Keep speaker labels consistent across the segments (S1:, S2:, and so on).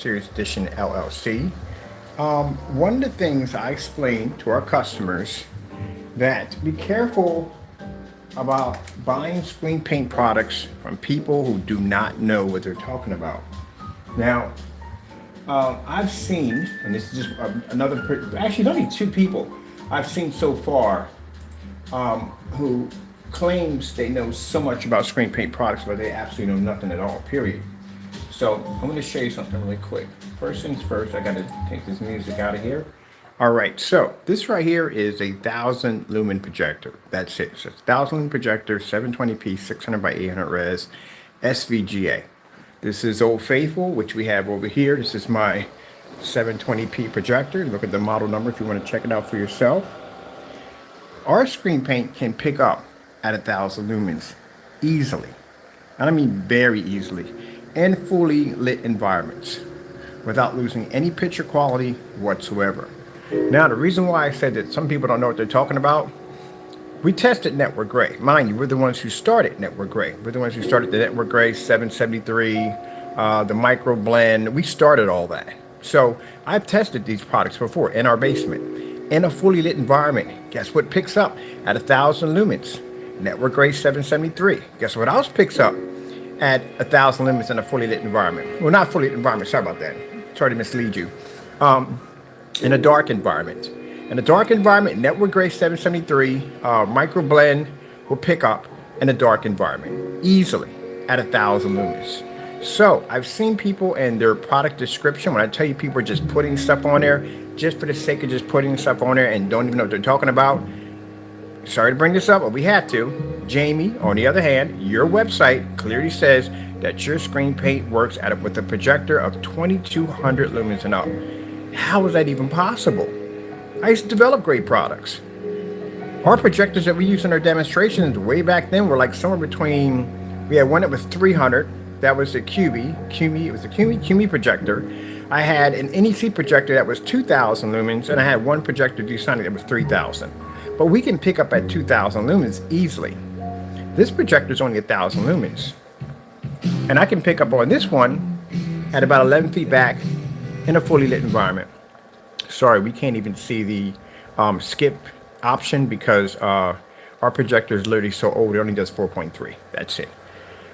S1: Series Edition LLC. One of the things I explain to our customers that be careful about buying screen paint products from people who do not know what they're talking about. Now, I've seen, and this is just actually, only two people I've seen so far who claims they know so much about screen paint products, but they absolutely know nothing at all, period. So I'm going to show you something really quick. First things first, I got to take this music out of here. All right, so this right here is a 1000 lumen projector. That's it. So it's 1000 lumen projector, 720p, 600 by 800 res, SVGA. This is Old Faithful, which we have over here. This is my 720p projector. Look at the model number if you want to check it out for yourself. Our screen paint can pick up at 1000 lumens easily. And I mean very easily, in fully lit environments without losing any picture quality whatsoever. Now, the reason why I said that some people don't know what they're talking about, we tested network gray. Mind you, we're the ones who started network gray. We're the ones who started the network gray 773, the micro blend. We started all that. So I've tested these products before in our basement in a fully lit environment. Guess what picks up at 1000 lumens? Network gray 773. Guess what else picks up at 1000 lumens in a fully lit environment? Well, not fully lit environment, sorry about that. Sorry to mislead you. In a dark environment. In a dark environment, network gray 773 micro blend will pick up in a dark environment easily at 1000 lumens. So I've seen people in their product description, when I tell you people are just putting stuff on there just for the sake of just putting stuff on there and don't even know what they're talking about. Sorry to bring this up, but we have to. Jamie, on the other hand, your website clearly says that your screen paint works with a projector of 2200 lumens and up. How is that even possible? I used to develop great products. Our projectors that we used in our demonstrations way back then were like somewhere between, we had one that was 300, that was the it was a QME projector. I had an NEC projector that was 2000 lumens, and I had one projector Sonic that was 3000. But we can pick up at 2000 lumens easily. This projector is only 1000 lumens. And I can pick up on this one at about 11 feet back in a fully lit environment. Sorry, we can't even see the skip option because our projector is literally so old, it only does 4.3. That's it.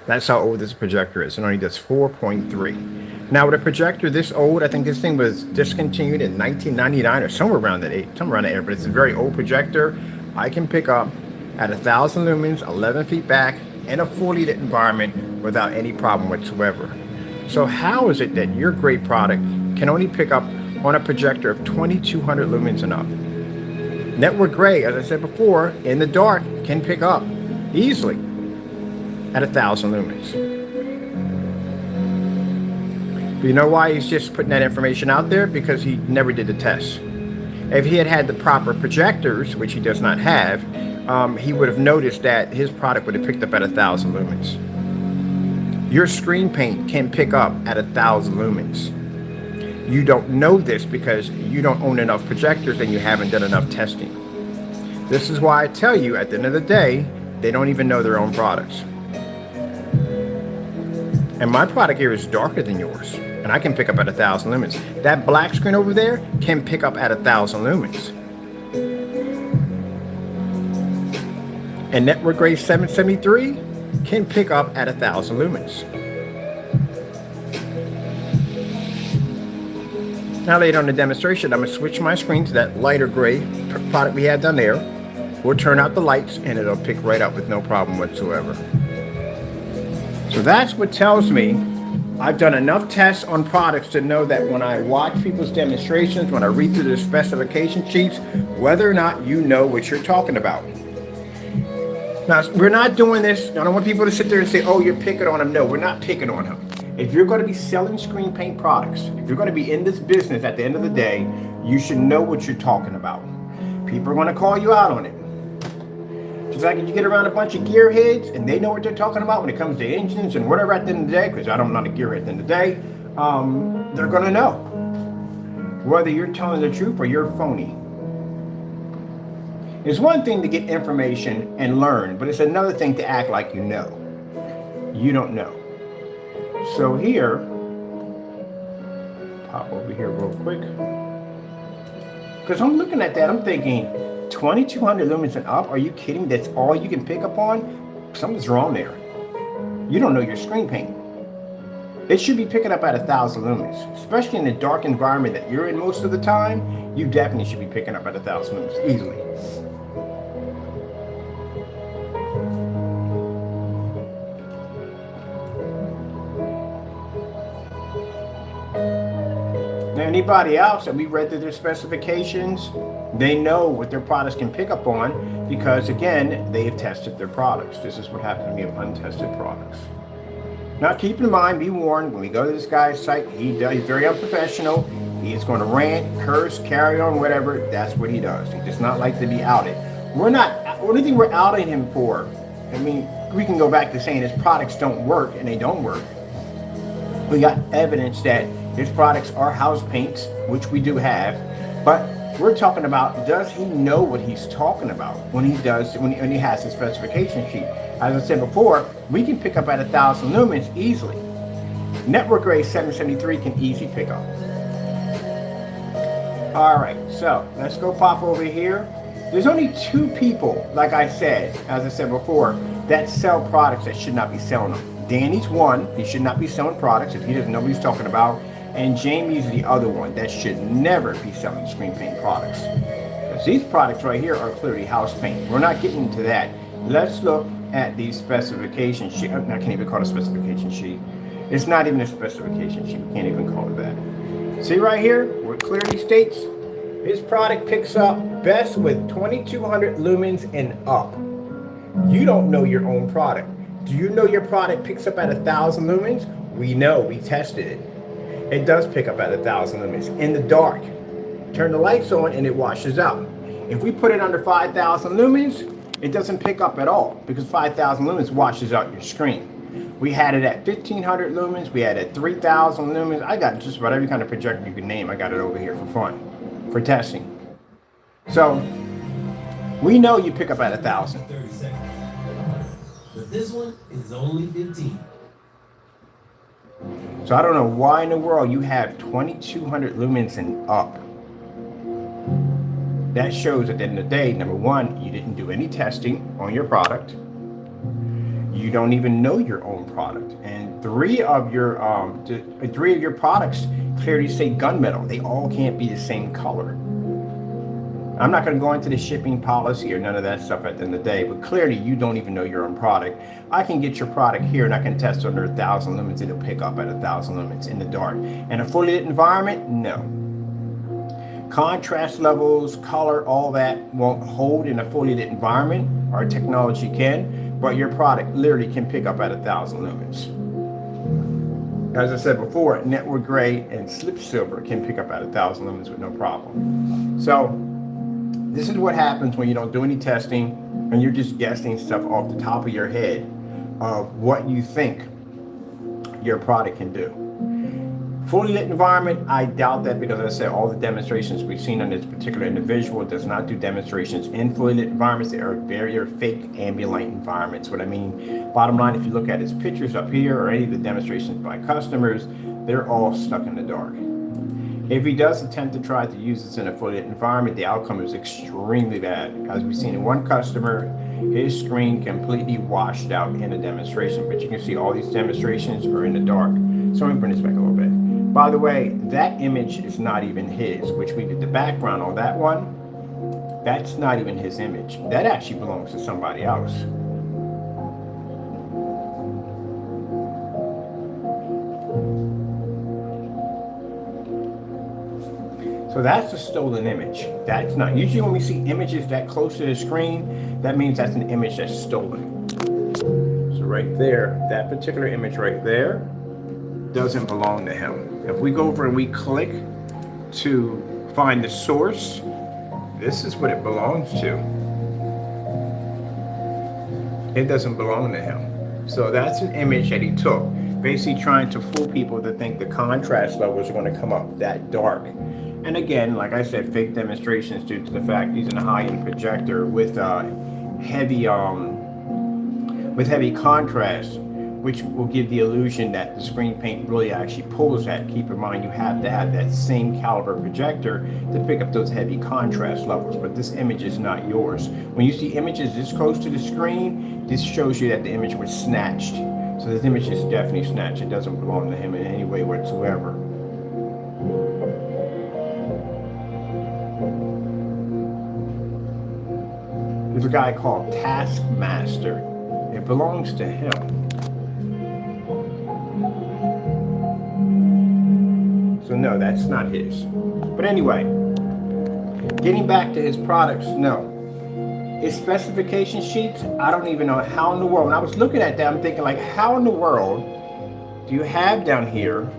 S1: That's how old this projector is. It only does 4.3. Now, with a projector this old, I think this thing was discontinued in 1999 or somewhere around that area, but it's a very old projector. I can pick up at 1000 lumens, 11 feet back, in a fully lit environment without any problem whatsoever. So how is it that your great product can only pick up on a projector of 2200 lumens and up? Network gray, as I said before, in the dark can pick up easily at 1000 lumens. But you know why he's just putting that information out there? Because he never did the test. If he had the proper projectors, which he does not have, he would have noticed that his product would have picked up at 1000 lumens. Your screen paint can pick up at 1000 lumens. You don't know this because you don't own enough projectors and you haven't done enough testing. This is why I tell you, at the end of the day, they don't even know their own products. And my product here is darker than yours, and I can pick up at 1000 lumens. That black screen over there can pick up at 1000 lumens. And network gray 773 can pick up at 1000 lumens. Now later on in the demonstration, I'm going to switch my screen to that lighter gray product we had down there. We'll turn out the lights and it'll pick right up with no problem whatsoever. So that's what tells me I've done enough tests on products to know that when I watch people's demonstrations, when I read through their specification sheets, whether or not you know what you're talking about. Now, we're not doing this. I don't want people to sit there and say, oh, you're picking on them. No, we're not picking on them. If you're going to be selling screen paint products, if you're going to be in this business at the end of the day, you should know what you're talking about. People are going to call you out on it. Just like if you get around a bunch of gearheads and they know what they're talking about when it comes to engines and whatever at the end of the day, because I'm not a gearhead at the end of the day, they're going to know whether you're telling the truth or you're phony. It's one thing to get information and learn, but it's another thing to act like you know. You don't know. So here, pop over here real quick. Because I'm looking at that, I'm thinking 2200 lumens and up, are you kidding? That's all you can pick up on? Something's wrong there. You don't know your screen paint. It should be picking up at 1000 lumens, especially in the dark environment that you're in most of the time. You definitely should be picking up at 1000 lumens easily. Now, anybody else that we read through their specifications, they know what their products can pick up on because, again, they've tested their products. This is what happens when we have untested products. Now, keep in mind, be warned, when we go to this guy's site, he's very unprofessional. He is going to rant, curse, carry on, whatever. That's what he does. He does not like to be outed. We're not, only thing we're outing him for, I mean, we can go back to saying his products don't work, and they don't work. We got evidence that his products are house paints, which we do have, but we're talking about, does he know what he's talking about when he has his specification sheet? As I said before, we can pick up at 1000 lumens easily. Network grade 773 can easily pick up. All right, so let's go pop over here. There's only 2 people, like I said, as I said before, that sell products that should not be selling them. Danny's one, he should not be selling products if he doesn't know what he's talking about. And Jamie's the other one that should never be selling screen paint products. Because these products right here are clearly house paint. We're not getting into that. Let's look at the specification sheet. I can't even call it a specification sheet. It's not even a specification sheet. We can't even call it that. See right here, where it clearly states his product picks up best with 2200 lumens and up. You don't know your own product. Do you know your product picks up at 1000 lumens? We know, we tested it. It does pick up at 1000 lumens in the dark. Turn the lights on and it washes out. If we put it under 5000 lumens, it doesn't pick up at all because 5000 lumens washes out your screen. We had it at 1500 lumens, we had it at 3000 lumens. I got just about every kind of projector you can name. I got it over here for fun, for testing. So we know you pick up at 1000.
S2: 30 seconds. But this one is only 15.
S1: So I don't know why in the world you have 2200 lumens and up. That shows at the end of the day, number one, you didn't do any testing on your product. You don't even know your own product. And three of your products clearly say gunmetal. They all can't be the same color. I'm not going to go into the shipping policy or none of that stuff at the end of the day, but clearly you don't even know your own product. I can get your product here and I can test under 1000 lumens and it'll pick up at 1000 lumens in the dark. In a fully lit environment, no. Contrast levels, color, all that won't hold in a fully lit environment. Our technology can, but your product literally can pick up at 1000 lumens. As I said before, network gray and slip silver can pick up at 1000 lumens with no problem. So this is what happens when you don't do any testing and you're just guessing stuff off the top of your head of what you think your product can do. Fully lit environment, I doubt that because as I said, all the demonstrations we've seen on this particular individual does not do demonstrations in fully lit environments. They are very fake ambient environments. What I mean, bottom line, if you look at his pictures up here or any of the demonstrations by customers, they're all stuck in the dark. If he does attempt to try to use this in a fully lit environment, the outcome is extremely bad. As we've seen in one customer, his screen completely washed out in a demonstration, but you can see all these demonstrations are in the dark. So let me bring this back a little bit. By the way, that image is not even his, which we did the background on that one. That's not even his image. That actually belongs to somebody else. So that's a stolen image. That's not, usually when we see images that close to the screen, that means that's an image that's stolen. So right there, that particular image right there doesn't belong to him. If we go over and we click to find the source, this is what it belongs to. It doesn't belong to him. So that's an image that he took, basically trying to fool people to think the contrast levels are going to come up that dark. And again, like I said, fake demonstrations due to the fact he's in a high-end projector with heavy contrast, which will give the illusion that the screen paint really actually pulls that. Keep in mind, you have to have that same caliber projector to pick up those heavy contrast levels, but this image is not yours. When you see images this close to the screen, this shows you that the image was snatched. So this image is definitely snatched. It doesn't belong to him in any way whatsoever. There's a guy called Taskmaster. It belongs to him. So no, that's not his. But anyway, getting back to his products, no. His specification sheets, I don't even know how in the world. When I was looking at that, I'm thinking like, how in the world do you have down here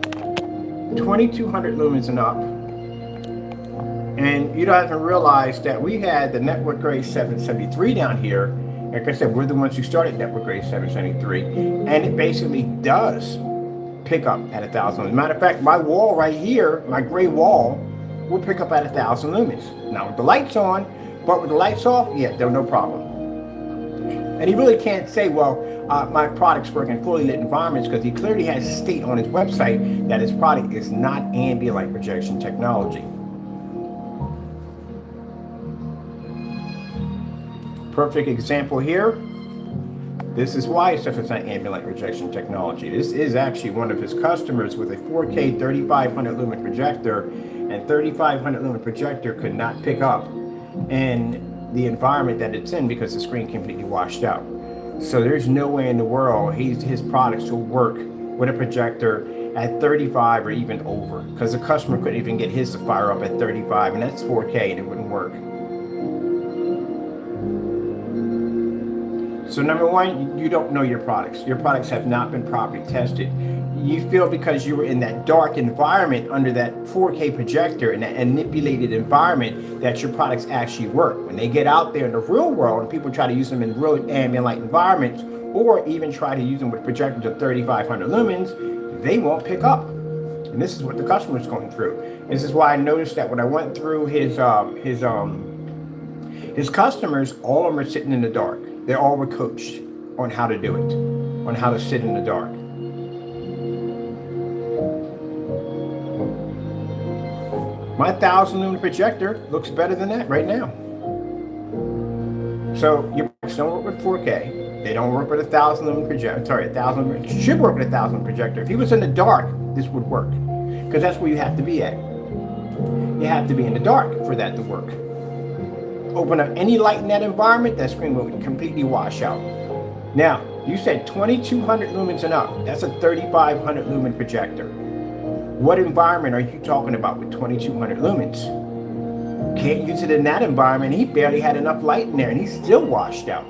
S1: 2200 lumens and up? And you don't even realize that we had the network grade 773 down here. Like I said, we're the ones who started network grade 773, and it basically does pick up at 1,000 lumens. Matter of fact, my wall right here, my gray wall, will pick up at 1,000 lumens. Now with the lights on, but with the lights off, yeah, there's no problem. And he really can't say, well, my products work in fully lit environments, because he clearly has to state on his website that his product is not ambient light projection technology. Perfect example here. This is why it's not ambient light projection technology. This is actually one of his customers with a 4K 3500 lumen projector, and 3500 lumen projector could not pick up in the environment that it's in because the screen completely washed out. So there's no way in the world his products will work with a projector at 35 or even over, because the customer couldn't even get his to fire up at 35, and that's 4K, and it wouldn't work. So number one, you don't know your products. Your products have not been properly tested. You feel because you were in that dark environment under that 4K projector, in that manipulated environment, that your products actually work. When they get out there in the real world and people try to use them in real ambient light environments, or even try to use them with projectors of 3500 lumens, they won't pick up. And this is what the customer is going through. This is why I noticed that when I went through his customers, all of them are sitting in the dark. They all were coached on how to do it, on how to sit in the dark. My 1000 lumen projector looks better than that right now. So your products don't work with 4K. They don't work with 1000 lumen projector. Sorry, 1000 lumen. It should work with 1000 lumen projector. If he was in the dark, this would work, because that's where you have to be at. You have to be in the dark for that to work. Open up any light in that environment, that screen will completely wash out. Now, you said 2200 lumens and up. That's a 3500 lumen projector. What environment are you talking about with 2200 lumens? Can't use it in that environment. He barely had enough light in there, and he's still washed out.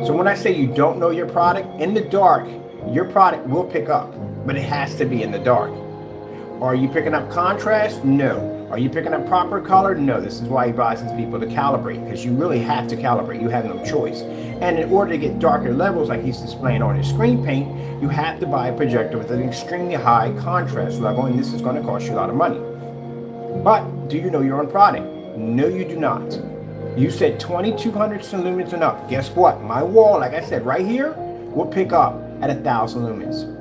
S1: So when I say you don't know your product, in the dark, your product will pick up, but it has to be in the dark. Are you picking up contrast? No. Are you picking up proper color? No. This is why he advises people to calibrate, because you really have to calibrate. You have no choice. And in order to get darker levels like he's displaying on his screen paint, you have to buy a projector with an extremely high contrast level, and this is going to cost you a lot of money. But do you know your own product? No, you do not. You said 2200 lumens and up. Guess what? My wall, like I said, right here, will pick up at 1000 lumens.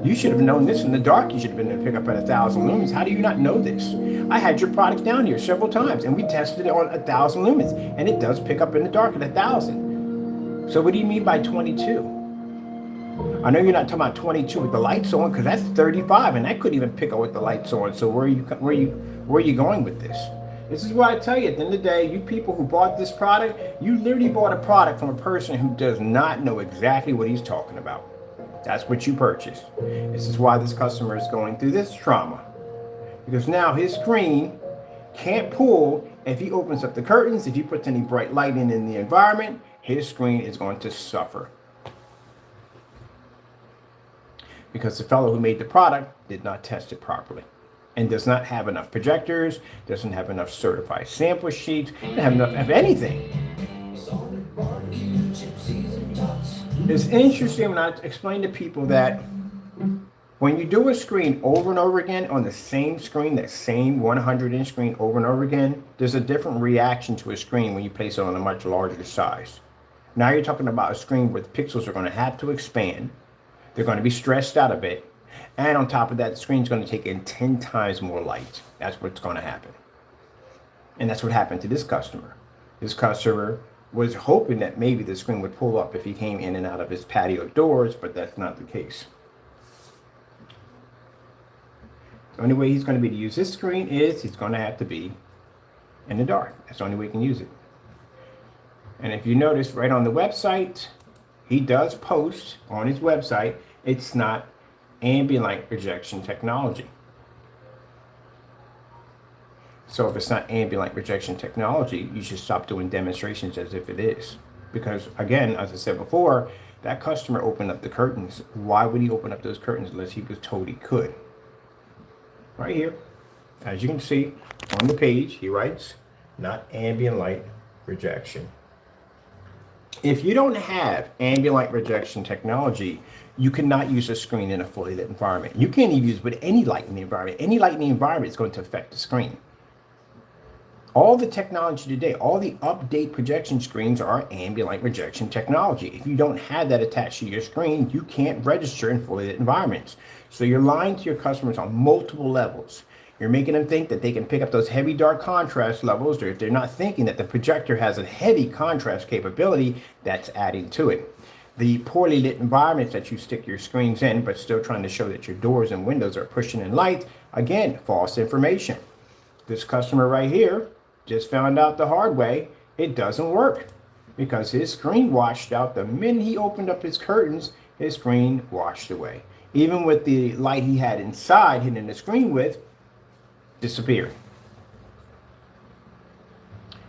S1: You should have known this in the dark. You should have been able to pick up at 1000 lumens. How do you not know this? I had your product down here several times, and we tested it on 1000 lumens, and it does pick up in the dark at 1000. So what do you mean by 22? I know you're not talking about 22 with the lights on, because that's 35, and that couldn't even pick up with the lights on. So where are you going with this? This is why I tell you, at the end of the day, you people who bought this product, you literally bought a product from a person who does not know exactly what he's talking about. That's what you purchased. This is why this customer is going through this trauma. Because now his screen can't pull. If he opens up the curtains, if he puts any bright light in the environment, his screen is going to suffer. Because the fellow who made the product did not test it properly, and does not have enough projectors, doesn't have enough certified sample sheets, doesn't have enough of anything. It's interesting when I explain to people that when you do a screen over and over again on the same screen, that same 100-inch screen over and over again, there's a different reaction to a screen when you place it on a much larger size. Now you're talking about a screen where the pixels are going to have to expand. They're going to be stressed out a bit. And on top of that, the screen's going to take in 10 times more light. That's what's going to happen. And that's what happened to this customer. This customer was hoping that maybe the screen would pull up if he came in and out of his patio doors, but that's not the case. The only way he's going to be able to use this screen is he's going to have to be in the dark. That's the only way he can use it. And if you notice right on the website, he does post on his website, it's not ambient light rejection technology. So if it's not ambient light rejection technology, you should stop doing demonstrations as if it is. Because again, as I said before, that customer opened up the curtains. Why would he open up those curtains unless he was told he could? Right here, as you can see on the page, he writes, not ambient light rejection. If you don't have ambient light rejection technology, you cannot use a screen in a fully lit environment. You can't even use it with any light in the environment. Any light in the environment is going to affect the screen. All the technology today, all the update projection screens are ambient light rejection technology. If you don't have that attached to your screen, you can't register in fully lit environments. So you're lying to your customers on multiple levels. You're making them think that they can pick up those heavy dark contrast levels, or if they're not thinking that the projector has a heavy contrast capability, that's adding to it. The poorly lit environments that you stick your screens in, but still trying to show that your doors and windows are pushing in light, again, false information. This customer right here just found out the hard way, it doesn't work because his screen washed out the minute he opened up his curtains, his screen washed away. Even with the light he had inside hitting the screen with, disappeared.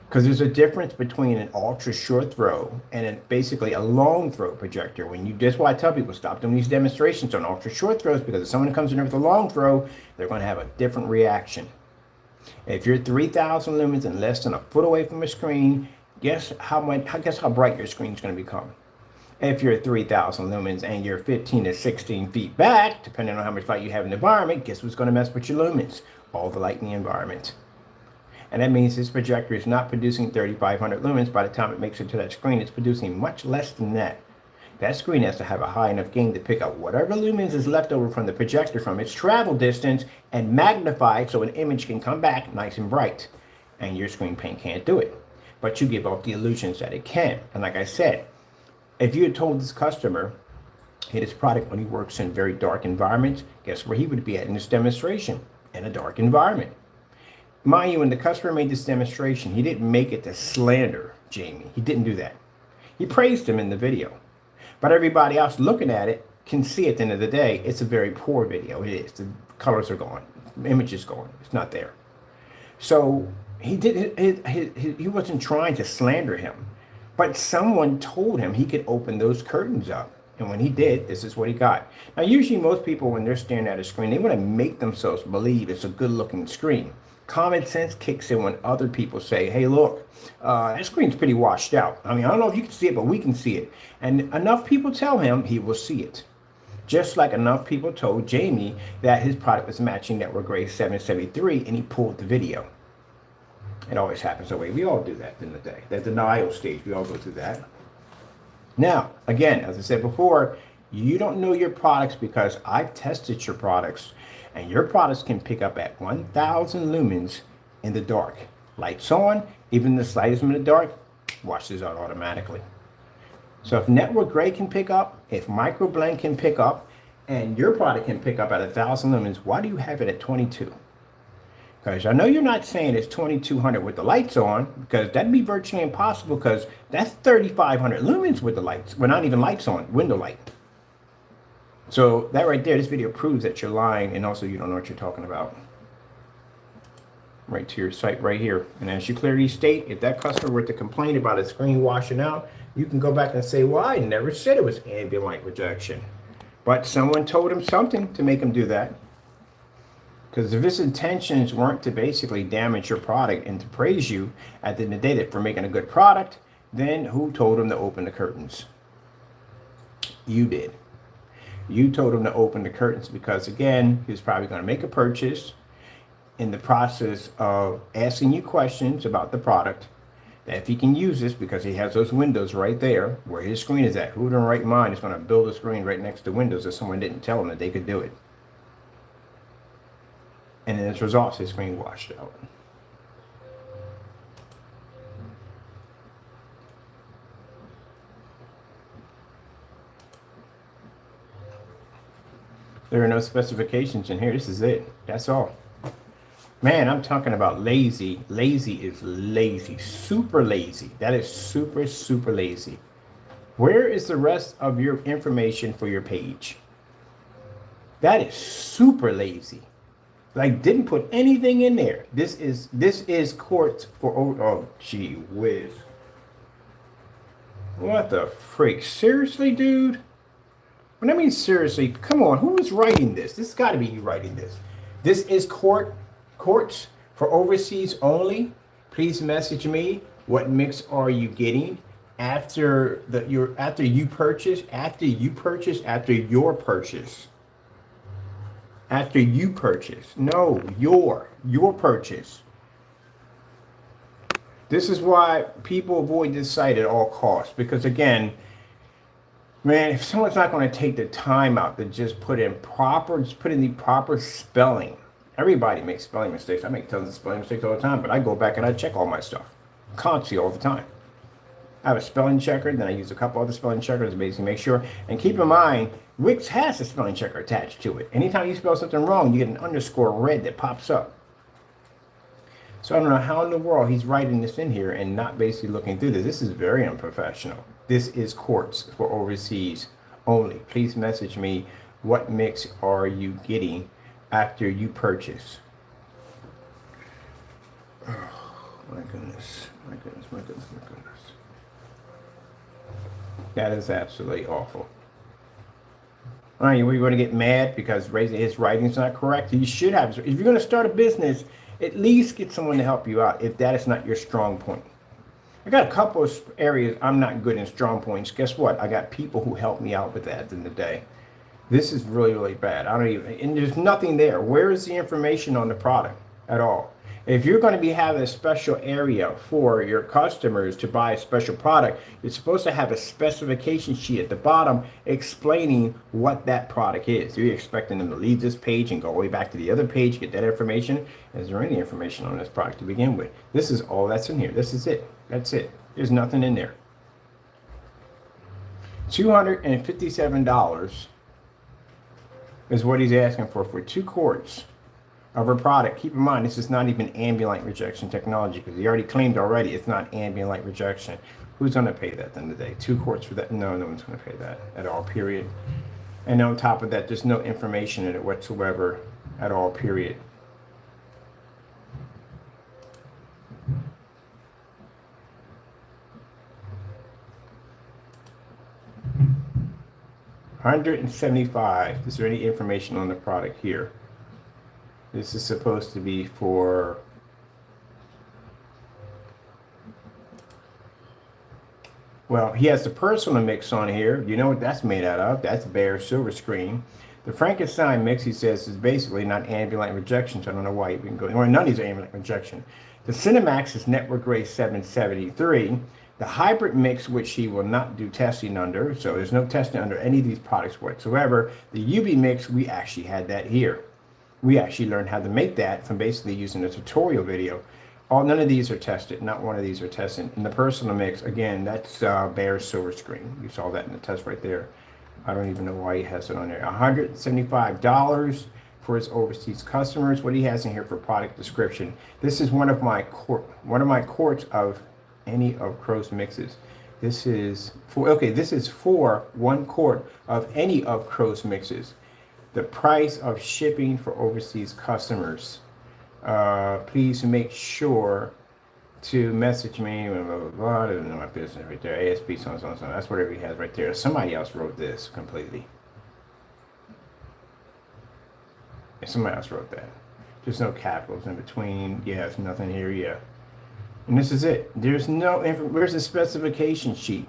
S1: Because there's a difference between an ultra short throw and basically a long throw projector. That's why I tell people stop doing these demonstrations on ultra short throws, because if someone comes in there with a long throw, they're going to have a different reaction. If you're 3,000 lumens and less than a foot away from a screen, guess how bright your screen is going to become. If you're 3,000 lumens and you're 15 to 16 feet back, depending on how much light you have in the environment, guess what's going to mess with your lumens? All the light in the environment. And that means this projector is not producing 3,500 lumens. By the time it makes it to that screen, it's producing much less than that. That screen has to have a high enough gain to pick up whatever lumens is left over from the projector from its travel distance and magnify it so an image can come back nice and bright. And your screen paint can't do it. But you give off the illusions that it can. And like I said, if you had told this customer, hey, this product only works in very dark environments, guess where he would be at in this demonstration? In a dark environment. Mind you, when the customer made this demonstration, he didn't make it to slander Jamie. He didn't do that. He praised him in the video. But everybody else looking at it can see at the end of the day, it's a very poor video. It is. The colors are gone. The image is gone. It's not there. So he wasn't trying to slander him. But someone told him he could open those curtains up. And when he did, this is what he got. Now, usually most people, when they're staring at a screen, they want to make themselves believe it's a good-looking screen. Common sense kicks in when other people say, hey, look, that screen's pretty washed out. I mean, I don't know if you can see it, but we can see it. And enough people tell him he will see it. Just like enough people told Jamie that his product was matching network grade 773, and he pulled the video. It always happens that way. We all do that in the day. That denial stage, we all go through that. Now, again, as I said before, you don't know your products because I've tested your products, and your products can pick up at 1,000 lumens in the dark. Lights on, even the slightest in the dark, washes out automatically. So if network gray can pick up, if microblend can pick up, and your product can pick up at 1,000 lumens, why do you have it at 22? Because I know you're not saying it's 2200 with the lights on, because that'd be virtually impossible, because that's 3,500 lumens with the lights. Well, not even lights on, window light. So that right there, this video proves that you're lying, and also you don't know what you're talking about. Right to your site right here. And as you clearly state, if that customer were to complain about his screen washing out, you can go back and say, well, I never said it was ambient light rejection. But someone told him something to make him do that. Because if his intentions weren't to basically damage your product and to praise you at the end of the day for making a good product, then who told him to open the curtains? You did. You told him to open the curtains because, again, he was probably going to make a purchase. In the process of asking you questions about the product, that if he can use this, because he has those windows right there where his screen is at, who in their right mind is going to build a screen right next to Windows if someone didn't tell him that they could do it? And then as a result, his screen washed out. There are no specifications in here. This is it. That's all. Man, I'm talking about lazy. Lazy is lazy. Super lazy. That is super, super lazy. Where is the rest of your information for your page? That is super lazy. Like, didn't put anything in there. This is courts for, oh gee whiz. What the freak? Seriously, dude? When I mean seriously, come on, who is writing this? This has got to be you writing this. This is courts for overseas only. Please message me. What mix are you getting after your purchase? After you purchase. No, your purchase. This is why people avoid this site at all costs, because again, man, if someone's not going to take the time out to just put in the proper spelling. Everybody makes spelling mistakes. I make tons of spelling mistakes all the time, but I go back and I check all my stuff constantly all the time. I have a spelling checker, then I use a couple other spelling checkers to basically make sure. And keep in mind, Wix has a spelling checker attached to it. Anytime you spell something wrong, you get an underscore red that pops up. So I don't know how in the world he's writing this in here and not basically looking through this. This is very unprofessional. This is courts for overseas only. Please message me. What mix are you getting after you purchase? Oh, my goodness. My goodness, my goodness, my goodness. That is absolutely awful. All right, we're going to get mad because his writing's not correct. You should have. If you're going to start a business, at least get someone to help you out if that is not your strong point. I got a couple of areas I'm not good in strong points. Guess what? I got people who help me out with that at the end of the day. This is really, really bad. And there's nothing there. Where is the information on the product at all? If you're going to be having a special area for your customers to buy a special product, you're supposed to have a specification sheet at the bottom explaining what that product is. You're expecting them to leave this page and go all the way back to the other page, get that information. Is there any information on this product to begin with? This is all that's in here. This is it. That's it. There's nothing in there. $257 is what he's asking for 2 quarts of a product. Keep in mind, this is not even ambient light rejection technology, because he already claimed it's not ambient light rejection. Who's going to pay that at the end of the day? 2 quarts for that? No one's going to pay that at all, period. And on top of that, there's no information in it whatsoever at all, period. $175. Is there any information on the product here? This is supposed to be for well, he has the personal mix on here. You know what that's made out of? That's bare silver screen. The Frankenstein mix, he says, is basically not ambient light rejection, so I don't know why you can go. Well, none of these are ambient light rejection. The Cinemax is network grade 773. The hybrid mix, which he will not do testing under, so there's no testing under any of these products whatsoever. The UV mix, we actually had that here. We actually learned how to make that from basically using a tutorial video. None of these are tested. Not one of these are tested. And the personal mix, again, that's bare silver screen. You saw that in the test right there. I don't even know why he has it on there. $175 for his overseas customers. What he has in here for product description. This is one of my quarts of any of Crow's mixes. This is for 1 quart of any of Crow's mixes. The price of shipping for overseas customers. Please make sure to message me. Blah, blah, blah. I don't know my business right there. ASP, so on, so on, so on. That's whatever he has right there. Somebody else wrote this completely. Yeah, somebody else wrote that. There's no capitals in between. Yeah, there's nothing here. Yeah. And this is it. There's no where's the specification sheet?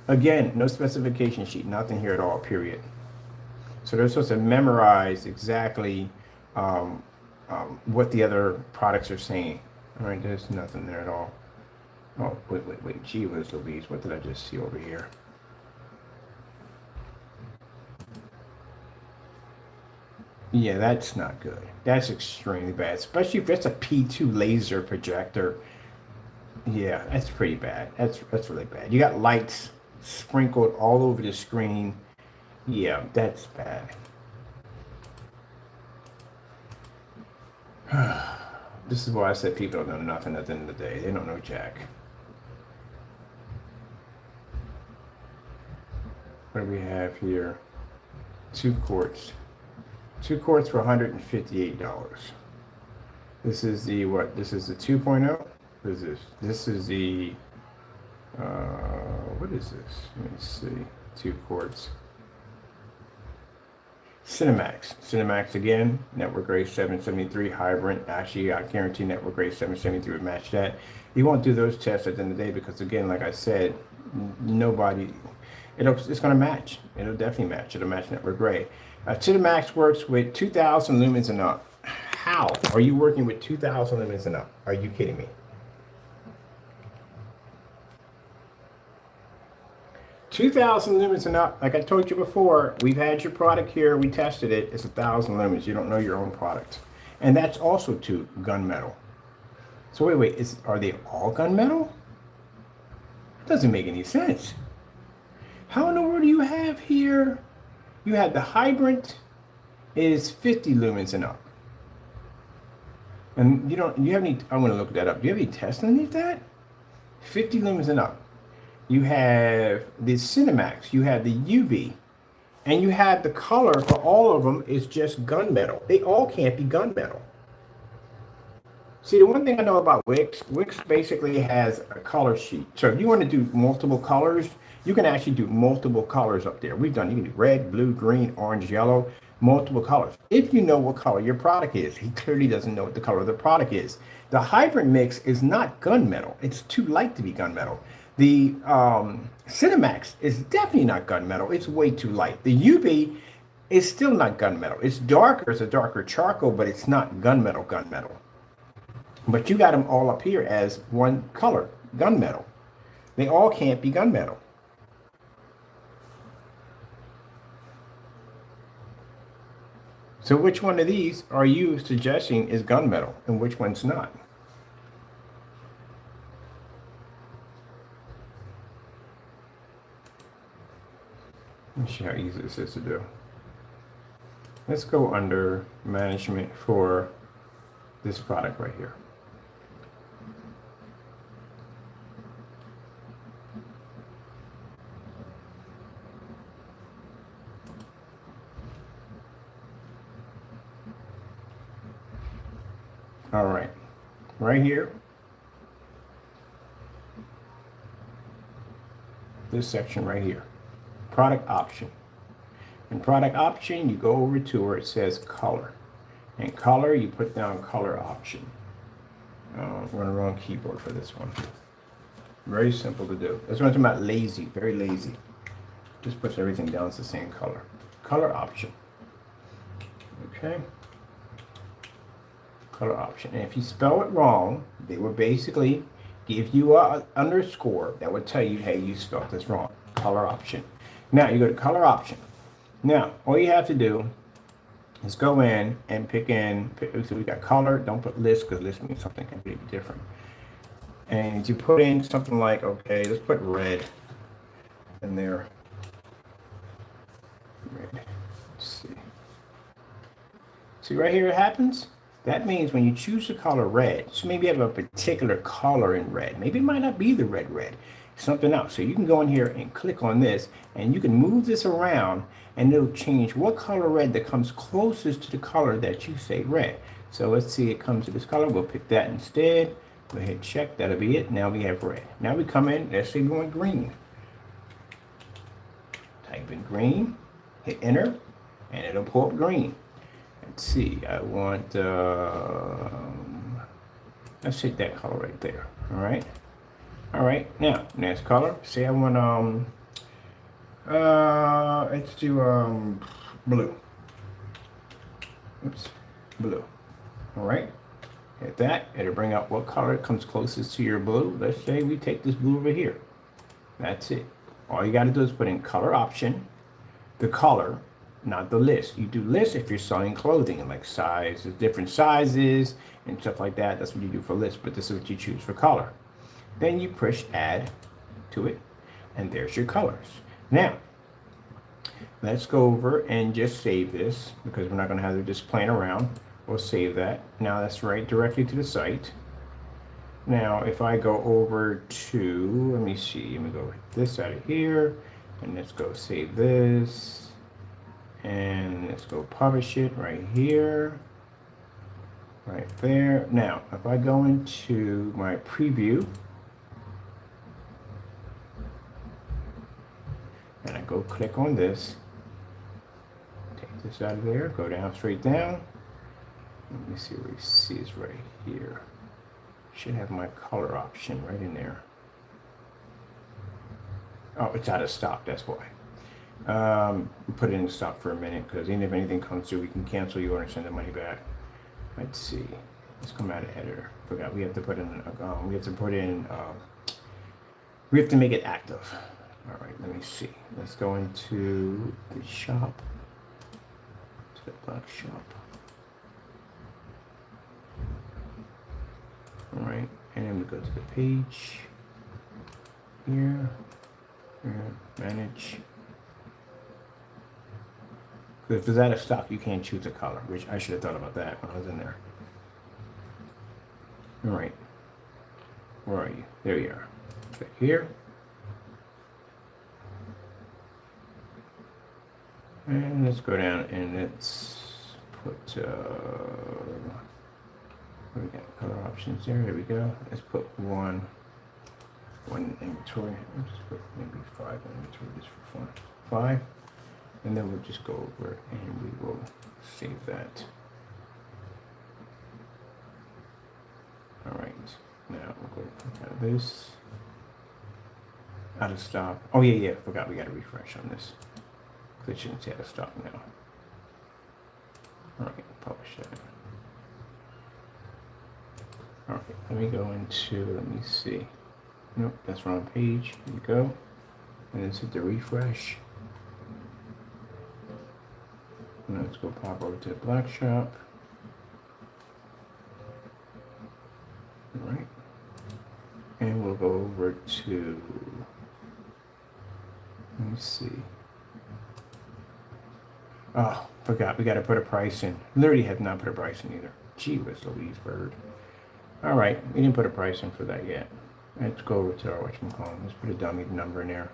S1: Again, no specification sheet. Nothing here at all, period. So they're supposed to memorize exactly what the other products are saying. All right, there's nothing there at all. Oh, wait. Gee whiz Louise, what did I just see over here? Yeah, that's not good. That's extremely bad, especially if it's a P2 laser projector. Yeah, that's pretty bad. That's really bad. You got lights sprinkled all over the screen. Yeah, that's bad. This is why I said people don't know nothing at the end of the day. They don't know jack. What do we have here? 2 quarts. 2 quarts for $158. This is the what? This is the 2.0. What is this? This is the what is this? Let me see. 2 quarts. Cinemax again. Network grade 773 hybrid. Actually, I guarantee network grade 773 would match that. You won't do those tests at the end of the day because again, like I said, nobody. It's going to match. It'll definitely match. It'll match network grade. Cinemax works with 2,000 lumens and up. How are you working with 2,000 lumens and up? Are you kidding me? 2,000 lumens and up, like I told you before, we've had your product here, we tested it, it's 1,000 lumens. You don't know your own product. And that's also to gunmetal. So wait, are they all gunmetal? It doesn't make any sense. How in the world do you have here? You have the hydrant is 50 lumens and up. And you have any, I'm gonna look that up. Do you have any tests underneath that? 50 lumens and up. You have the Cinemax, you have the UV, and you have the color for all of them is just gunmetal. They all can't be gunmetal. See, the one thing I know about Wix basically has a color sheet. So if you want to do multiple colors, you can actually do multiple colors up there. You can do red, blue, green, orange, yellow, multiple colors. If you know what color your product is, he clearly doesn't know what the color of the product is. The hybrid mix is not gunmetal. It's too light to be gunmetal. The Cinemax is definitely not gunmetal. It's way too light. The UV is still not gunmetal. It's darker, it's a darker charcoal, but it's not gunmetal. But you got them all up here as one color, gunmetal. They all can't be gunmetal. So which one of these are you suggesting is gunmetal and which one's not? Let me see how easy this is to do. Let's go under management for this product right here. All right here, this section right here, product option. In product option, you go over to where it says color. In color, you put down color option. I'm on the wrong keyboard for this one. Very simple to do. That's what I'm talking about, lazy, very lazy. Just puts everything down as the same color. Color option. Okay. Color option. And if you spell it wrong, they will basically give you a underscore that would tell you, hey, you spelled this wrong. Color option. Now you go to color option. Now all you have to do is go in and so we got color. Don't put list because list means something completely different. And you put in something like, okay, let's put red in there. Red. Let's see. See right here it happens? That means when you choose the color red, so maybe you have a particular color in red. Maybe it might not be the red, something else. So you can go in here and click on this and you can move this around and it'll change what color red that comes closest to the color that you say red. So let's see, it comes to this color. We'll pick that instead. Go ahead, check, that'll be it. Now we have red. Now we come in, let's say we want green. Type in green, hit enter, and it'll pull up green. Let's see, I want, let's take that color right there, all right, now, next color, say I want, let's do, blue, oops, blue, all right, Hit that, it'll bring up what color comes closest to your blue. Let's say we take this blue over here. That's it. All you got to do is put in color option, the color, not the list. You do list if you're selling clothing, like sizes, different sizes and stuff like that. That's what you do for list, but this is what you choose for color. Then you push add to it, and there's your colors. Now, let's go over and just save this because we're not going to have it just playing around. We'll save that. Now that's right directly to the site. Now, if I go over to, let me see, let me go this out of here, and let's go save this, and let's go publish it right here, right there. Now, if I go into my preview, and I go click on this, take this out of there, go down, straight down. Let me see where you see is right here. Should have my color option right in there. Oh, it's out of stock, that's why. We put it in stock for a minute because even if anything comes through, we can cancel your order and send the money back. Let's see. Let's come out of editor. Forgot we have to put in. We have to make it active. All right. Let me see. Let's go into the shop. To the black shop. All right, and then we go to the page here, manage. If it's out of stock, you can't choose a color, which I should have thought about that when I was in there. All right, where are you? There you are. Click here. And let's go down and let's put, we got color options there. There we go. Let's put one inventory. Let's just put maybe 5 inventory just for fun. 5, and then we'll just go over and we will save that. All right. Now we'll go out of this. Out of stock. Oh yeah. Forgot we got to refresh on this. It shouldn't say out of stock now. All right. Publish that. All right, let me go into, let me see. Nope, that's wrong page. Here we go. And then hit the refresh. And let's go pop over to the black shop. All right. And we'll go over to, let me see. Oh, forgot, we got to put a price in. Literally have not put a price in either. Gee whiz Louise bird. All right, we didn't put a price in for that yet. Let's go over to our whatchamacallit. Let's put a dummy number in there.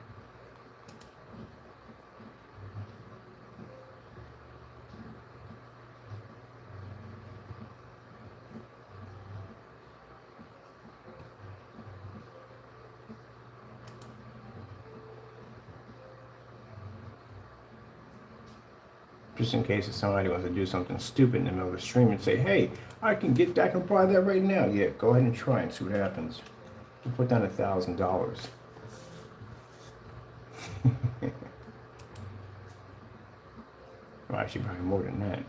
S1: Just in case if somebody wants to do something stupid in the middle of the stream and say, hey, I can buy that right now. Yeah, go ahead and try and see what happens. We'll put down $1,000. Well, actually, probably more than that.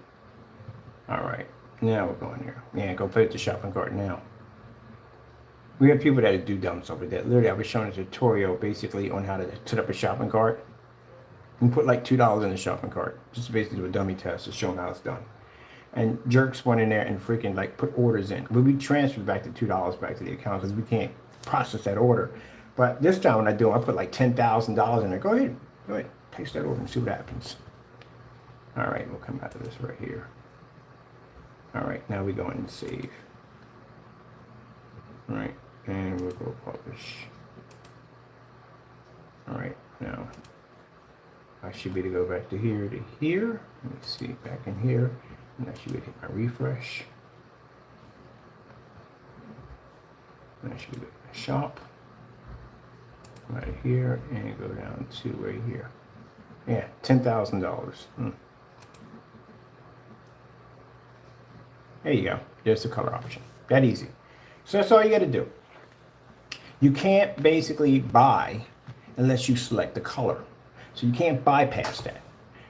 S1: All right, now we're going here. Yeah, go put it to shopping cart now. We have people that do dumb stuff with that. Literally, I was showing a tutorial basically on how to set up a shopping cart. And put like $2 in the shopping cart. Just basically do a dummy test to show them how it's done. And jerks went in there and freaking like put orders in. We'll be transferred back to $2 back to the account because we can't process that order. But this time when I do, I put like $10,000 in there. Go ahead, paste that order and see what happens. All right, we'll come out of this right here. All right, now we go in and save. All right, and we'll go publish. All right, now I should be to go back to here. Let me see, back in here. And I should be to hit my refresh. And I should be to my shop. Right here and go down to right here. Yeah, $10,000. There you go. There's the color option. That easy. So that's all you got to do. You can't basically buy unless you select the color. So you can't bypass that.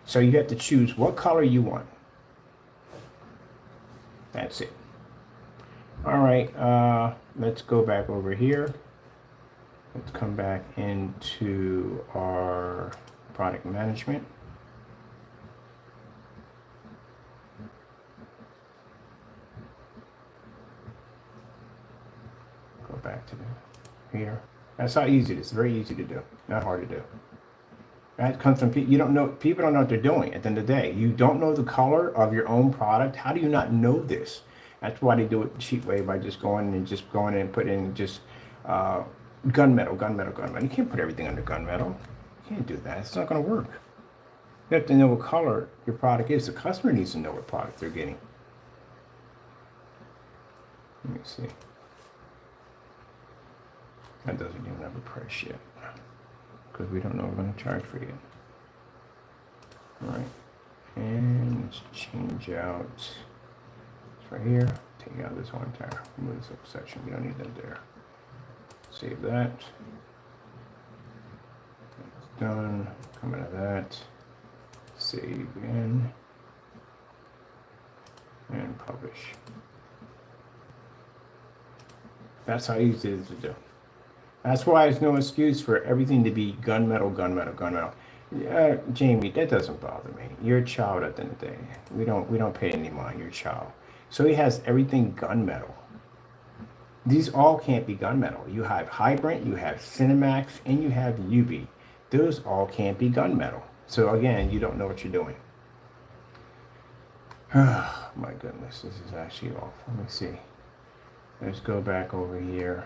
S1: So you have to choose what color you want. That's it. All right, let's go back over here. Let's come back into our product management. Go back to here. That's how easy it is. Very easy to do. Not hard to do. That comes from people. You don't know. People don't know what they're doing. At the end of the day, you don't know the color of your own product. How do you not know this? That's why they do it the cheap way, by just going in and put in just gunmetal, gunmetal, gunmetal. You can't put everything under gunmetal. You can't do that. It's not going to work. You have to know what color your product is. The customer needs to know what product they're getting. Let me see. That doesn't even have a price yet, because we don't know what we're going to charge for it. All right, and let's change out. It's right here. Take out this whole entire. Remove this whole section. We don't need that there. Save that. That's done. Come out of that. Save again. And publish. That's how easy it is to do. That's why there's no excuse for everything to be gunmetal, gunmetal, gunmetal. Jamie, that doesn't bother me. You're a child at the end of the day. We don't pay any mind. You're a child. So he has everything gunmetal. These all can't be gunmetal. You have Hybrant, you have Cinemax, and you have UV. Those all can't be gunmetal. So again, you don't know what you're doing. Oh my goodness, this is actually awful. Let me see. Let's go back over here.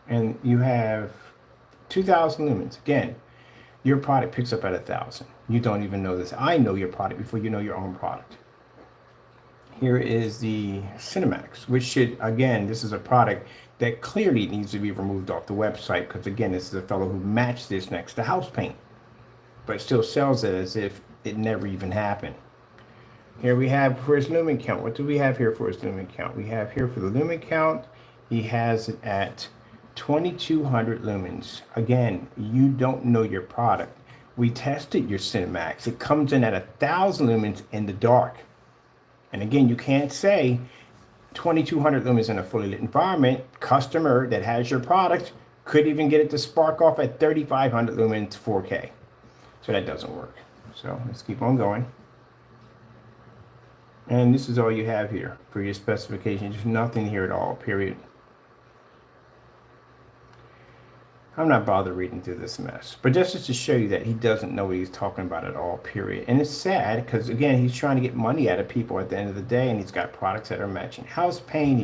S1: And you have 2,000 lumens. Again, your product picks up at 1,000. You don't even know this. I know your product before you know your own product. Here is the Cinemax, which should, again, this is a product that clearly needs to be removed off the website, because again, this is a fellow who matched this next to house paint, but still sells it as if it never even happened. Here we have for his lumen count. What do we have here for his lumen count? We have here for the lumen count, he has it at 2,200 lumens. Again, you don't know your product. We tested your Cinemax. It comes in at 1,000 lumens in the dark. And again, you can't say 2,200 lumens in a fully lit environment. Customer that has your product could even get it to spark off at 3,500 lumens 4K. So that doesn't work. So let's keep on going. And this is all you have here for your specifications. There's nothing here at all, period. I'm not bothered reading through this mess, but just to show you that he doesn't know what he's talking about at all, period. And it's sad because, again, he's trying to get money out of people at the end of the day, and he's got products that are matching house paint.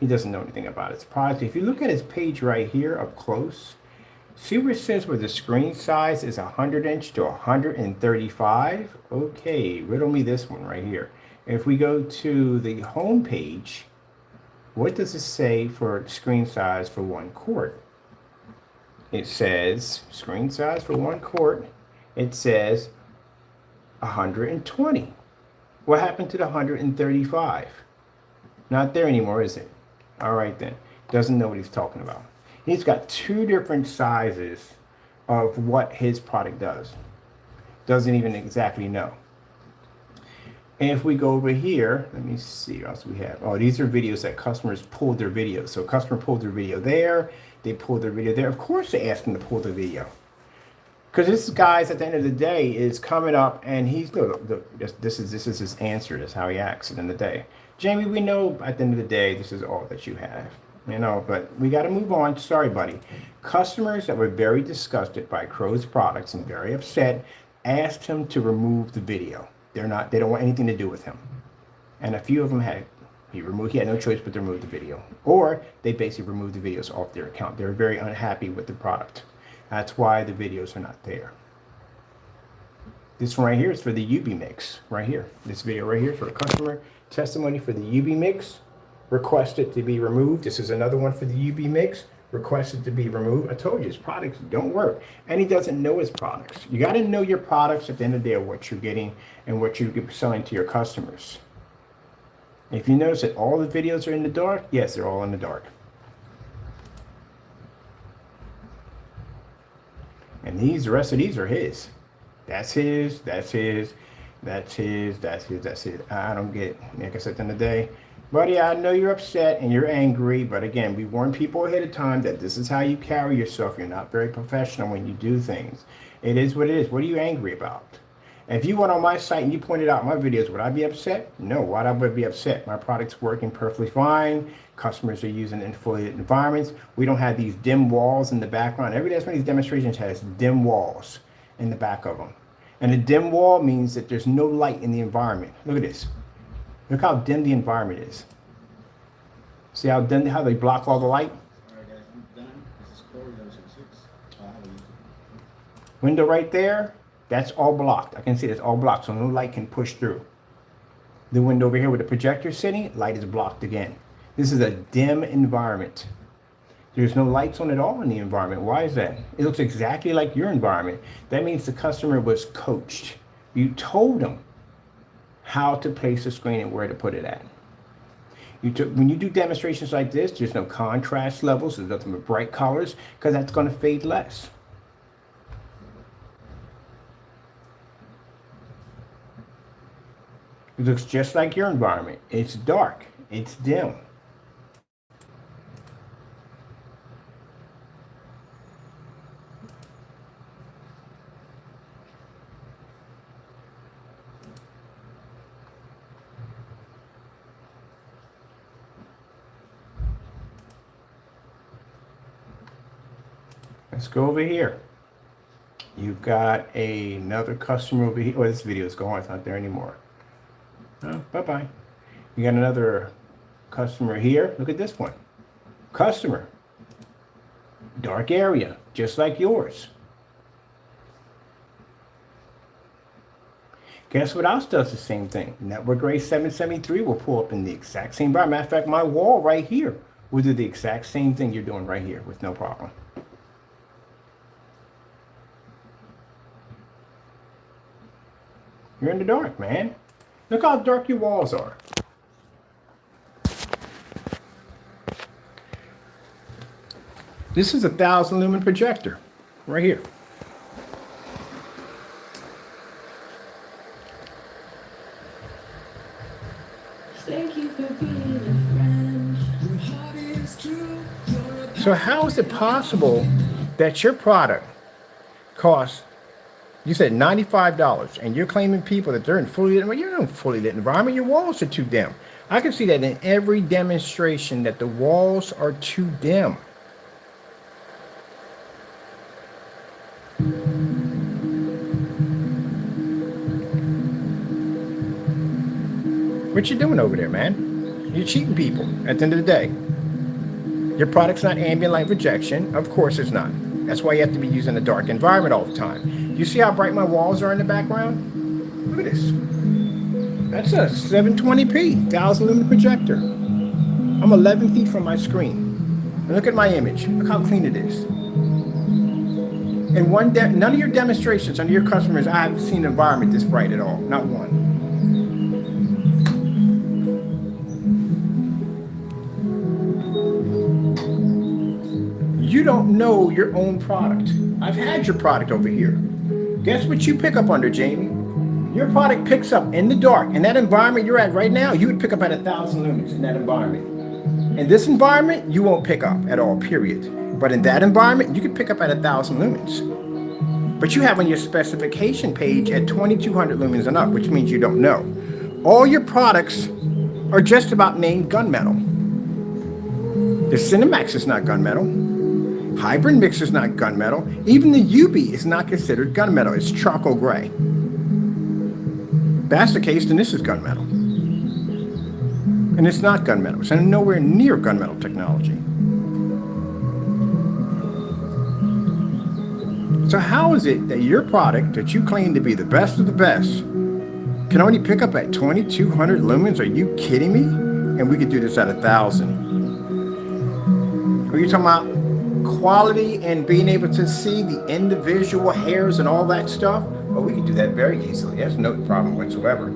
S1: He doesn't know anything about his product. If you look at his page right here up close, see where it says where the screen size is 100 inch to 135. Okay, riddle me this one right here. If we go to the home page, what does it say for screen size for 1 quart? It says screen size for 1 quart. It says 120. What happened to the 135? Not there anymore, is it? All right then. Doesn't know what he's talking about. He's got 2 different sizes of what his product does. Doesn't even exactly know. And if we go over here, let me see what else we have. Oh, these are videos that customers pulled their videos. So customer pulled their video there. They pulled their video there. Of course they asked him to pull the video. Because this guys at the end of the day is coming up and he's, look, this is his answer. That's how he acts at the end of the day. Jamie, we know at the end of the day, this is all that you have. You know, but we got to move on. Sorry, buddy. Customers that were very disgusted by Crow's products and very upset asked him to remove the video. They don't want anything to do with him. And a few of them he had no choice but to remove the video. Or they basically removed the videos off their account. They were very unhappy with the product. That's why the videos are not there. This one right here is for the UV mix, right here. This video right here is for a customer testimony for the UV mix, requested to be removed. This is another one for the UV mix, requested to be removed. I told you his products don't work, and he doesn't know his products. You got to know your products at the end of the day, of what you're getting and what you're selling to your customers. If you notice that all the videos are in the dark, yes, they're all in the dark. And the rest of these are his. That's his, that's his. That's his, that's his. I don't get it. Like I said the other day, buddy, I know you're upset and you're angry, but again, we warn people ahead of time that this is how you carry yourself. You're not very professional when you do things. It is what it is. What are you angry about? If you went on my site and you pointed out my videos, would I be upset? No, why would I be upset? My product's working perfectly fine. Customers are using it in fully lit environments. We don't have these dim walls in the background. Every last one of these demonstrations has dim walls in the back of them. And a dim wall means that there's no light in the environment. Look at this. Look how dim the environment is. See how dim, how they block all the light?
S2: All right, guys, I'm done. This is Crows1176.
S1: Window right there, that's all blocked. I can see that's all blocked, so no light can push through. The window over here with the projector sitting, light is blocked again. This is a dim environment. There's no lights on at all in the environment. Why is that? It looks exactly like your environment. That means the customer was coached. You told them how to place the screen and where to put it at. When you do demonstrations like this, there's no contrast levels, there's nothing but bright colors, because that's going to fade less. It looks just like your environment. It's dark, it's dim. Let's go over here. You've got another customer over here. Oh, this video is gone. It's not there anymore. Oh, bye-bye. You got another customer here. Look at this one. Customer. Dark area, just like yours. Guess what else does the same thing? Network Crows1173 will pull up in the exact same environment. Matter of fact, my wall right here will do the exact same thing you're doing right here with no problem. You're in the dark, man. Look how dark your walls are. This is a 1,000 lumen projector right here.
S2: Thank you for being a friend. Your heart is true.
S1: So how is it possible that your product costs, you said $95, and you're claiming people that they're in fully lit, well, you're in a fully lit environment, your walls are too dim. I can see that in every demonstration that the walls are too dim. What you doing over there, man? You're cheating people at the end of the day. Your product's not ambient light rejection. Of course it's not. That's why you have to be using a dark environment all the time. You see how bright my walls are in the background? Look at this. That's a 720p, 1,000 lumen projector. I'm 11 feet from my screen. And look at my image. Look how clean it is. And none of your demonstrations on your customers, I haven't seen an environment this bright at all. Not one. You don't know your own product. I've had your product over here. Guess what you pick up under, Jamie? Your product picks up in the dark. In that environment you're at right now, you would pick up at 1,000 lumens in that environment. In this environment, you won't pick up at all, period. But in that environment, you can pick up at 1,000 lumens. But you have on your specification page at 2,200 lumens and up, which means you don't know. All your products are just about named gunmetal. The Cinemax is not gunmetal. Hybrid Mix is not gunmetal. Even the UB is not considered gunmetal. It's charcoal gray. If that's the case, then this is gunmetal. And it's not gunmetal. It's nowhere near gunmetal technology. So how is it that your product that you claim to be the best of the best can only pick up at 2,200 lumens? Are you kidding me? And we could do this at 1,000. Are you talking about quality and being able to see the individual hairs and all that stuff? Well, we can do that very easily. That's no problem whatsoever.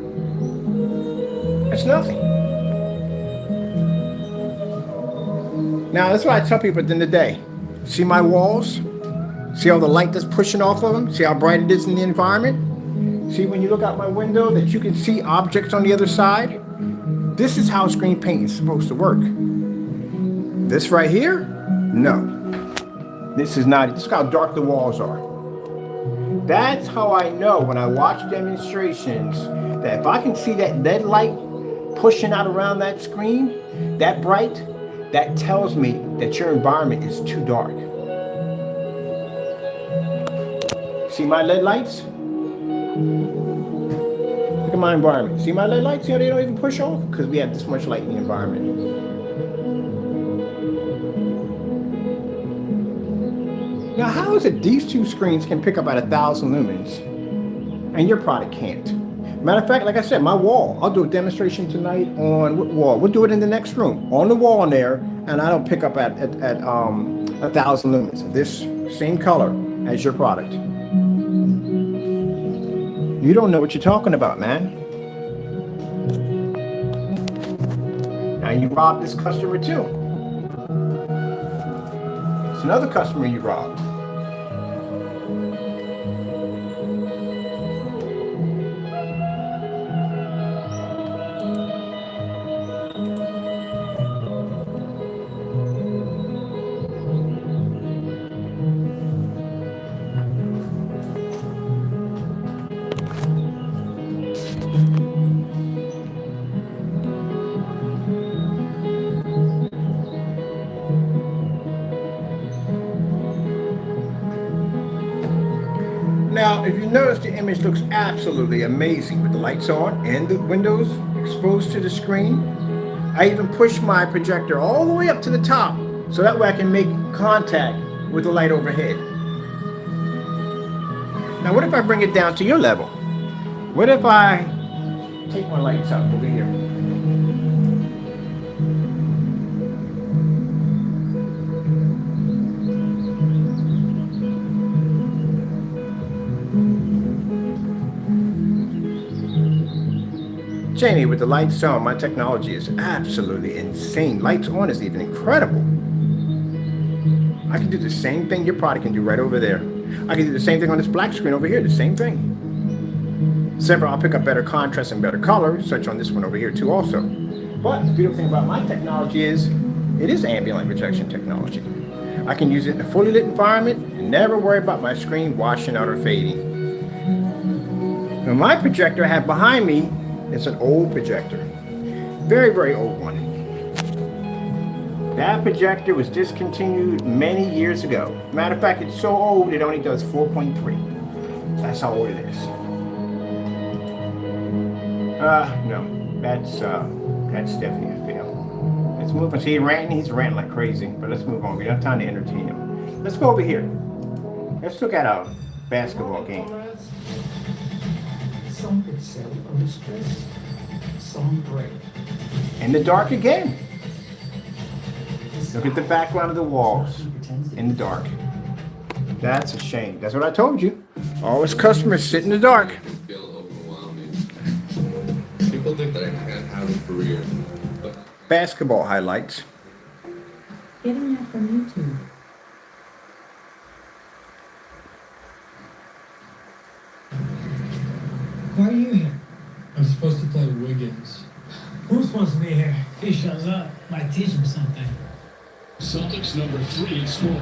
S1: That's nothing. Now, that's why I tell people at the end of the day, see my walls? See all the light that's pushing off of them? See how bright it is in the environment? See, when you look out my window that you can see objects on the other side? This is how screen paint is supposed to work. This right here? No. This is not. Look how dark the walls are. That's how I know when I watch demonstrations that if I can see that LED light pushing out around that screen, that bright, that tells me that your environment is too dark. See my LED lights? Look at my environment. See my LED lights? You know, they don't even push off because we have this much light in the environment. Now, how is it these two screens can pick up at 1,000 lumens and your product can't? Matter of fact, like I said, my wall, I'll do a demonstration tonight on what wall? We'll do it in the next room, on the wall in there, and I don't pick up at 1,000 lumens. This same color as your product. You don't know what you're talking about, man. Now you robbed this customer too. It's another customer you robbed. Now, if you notice, the image looks absolutely amazing with the lights on and the windows exposed to the screen. I even pushed my projector all the way up to the top so that way I can make contact with the light overhead. Now, what if I bring it down to your level? What if I take my lights up over here? Jamie, with the lights on, my technology is absolutely insane. Lights on is even incredible. I can do the same thing your product can do right over there. I can do the same thing on this black screen over here, the same thing. Except for I'll pick up better contrast and better color, such on this one over here too also. But the beautiful thing about my technology is, it is ambient light projection technology. I can use it in a fully lit environment and never worry about my screen washing out or fading. Now my projector I have behind me, it's an old projector. Very, very old one. That projector was discontinued many years ago. Matter of fact, it's so old it only does 4.3. That's how old it is. No, that's definitely a fail. Let's move on. See, he's ranting like crazy, but let's move on. We don't have time to entertain him. Let's go over here. Let's look at a basketball game.
S3: Some could say a mistress, some brave.
S1: In the dark again. Look at the background of the walls in the dark. That's a shame. That's what I told you. Always customers sit in the dark.
S4: Feel overwhelming. People think that I can't have a career, but
S1: Basketball highlights.
S3: Getting that from YouTube.
S5: Why are you here? I'm supposed to play Wiggins.
S6: Who's supposed to be here? If he shows up, might teach him something.
S7: Celtics number 3 in scoring.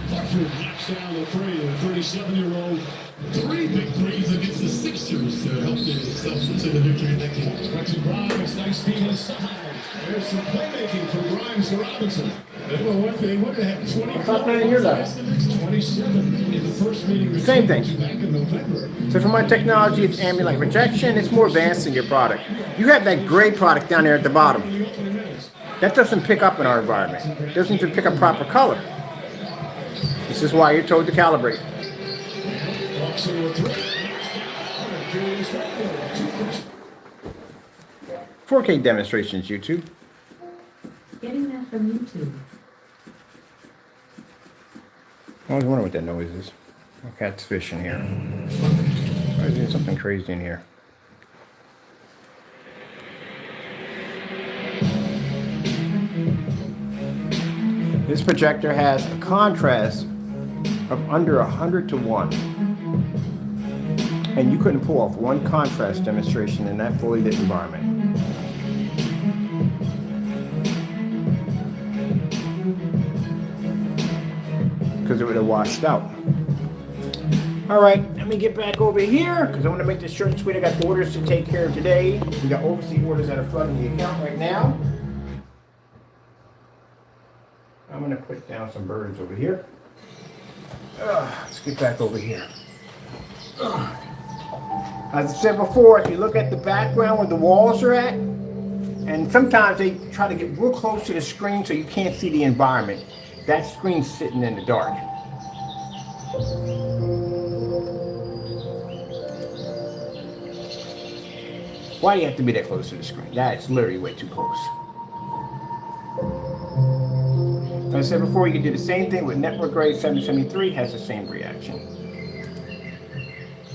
S7: Hartford knocks down the three, the 37-year-old. 3 big threes against the Sixers to help get themselves into the victory in that game. Back to Grimes, nice feed inside. There's some playmaking from Grimes to Robinson. They would have had 24
S1: in your level.
S7: 27 in the first meeting.
S1: Same thing.
S7: Back in November.
S1: So for my technology, it's ambient light projection. It's more advanced than your product. You have that gray product down there at the bottom. That doesn't pick up in our environment. It doesn't even pick up proper color. This is why you're told to calibrate. 4K demonstrations, YouTube.
S3: Getting that from YouTube.
S1: I was wondering what that noise is. My cat's fishing here. There's doing something crazy in here. This projector has a contrast of under 100 to 1. And you couldn't pull off one contrast demonstration in that fully lit environment. Because it would have washed out. All right, let me get back over here because I want to make this short and sweet. I got orders to take care of today. We got overseas orders that are flooding the account right now. I'm going to put down some birds over here. Let's get back over here. As I said before, if you look at the background where the walls are at, and sometimes they try to get real close to the screen so you can't see the environment. That screen's sitting in the dark. Why do you have to be that close to the screen? That's literally way too close. As I said before, you can do the same thing with network grade 773, has the same reaction.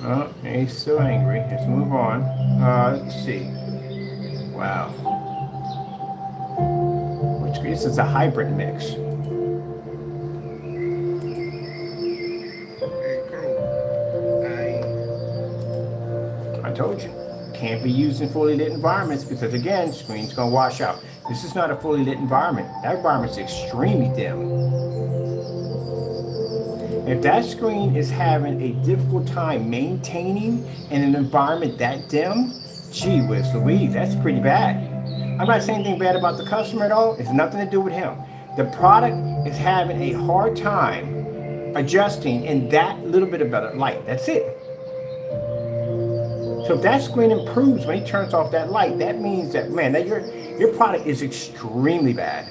S1: Oh, he's so angry. Let's move on. Let's see. Wow. This is a hybrid mix. I told you. Can't be used in fully lit environments because, again, screen's going to wash out. This is not a fully lit environment. That environment's extremely dim. If that screen is having a difficult time maintaining in an environment that dim, gee whiz Louise, that's pretty bad. I'm not saying anything bad about the customer at all. It's nothing to do with him. The product is having a hard time adjusting in that little bit of better light. That's it. So if that screen improves when he turns off that light, that means that, man, that your product is extremely bad.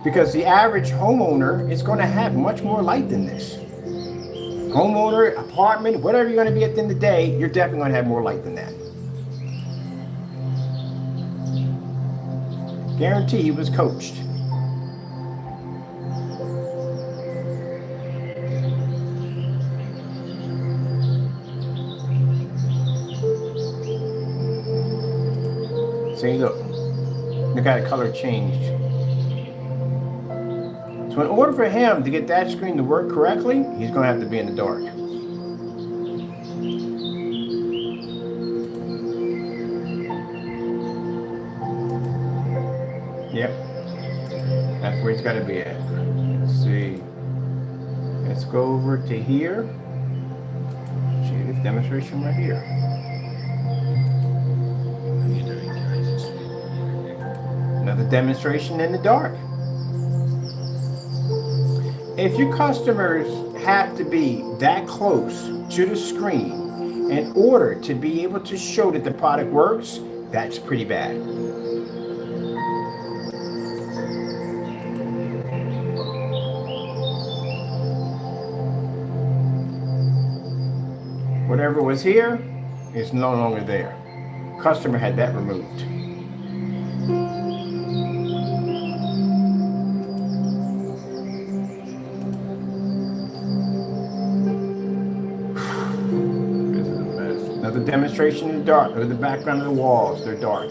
S1: Because the average homeowner is going to have much more light than this. Homeowner, apartment, whatever you're going to be at the end of the day, you're definitely going to have more light than that. Guarantee he was coached. See, look how the color changed. So in order for him to get that screen to work correctly, he's going to have to be in the dark. Yep, that's where he's got to be at. Let's see. Let's go over to here. See this demonstration right here. Another demonstration in the dark. If your customers have to be that close to the screen in order to be able to show that the product works, that's pretty bad. Whatever was here is no longer there. Customer had that removed. This is a mess. Another demonstration in the dark. Look at the background of the walls. They're dark.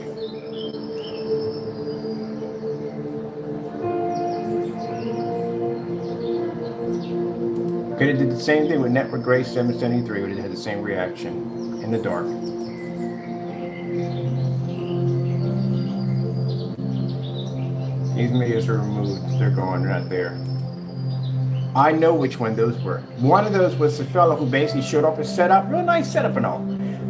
S1: Could have did the same thing with network grade 773, would have had the same reaction in the dark. These videos are removed. They're gone. They're not there. I know which one those were. One of those was the fellow who basically showed off his setup. Real nice setup and all.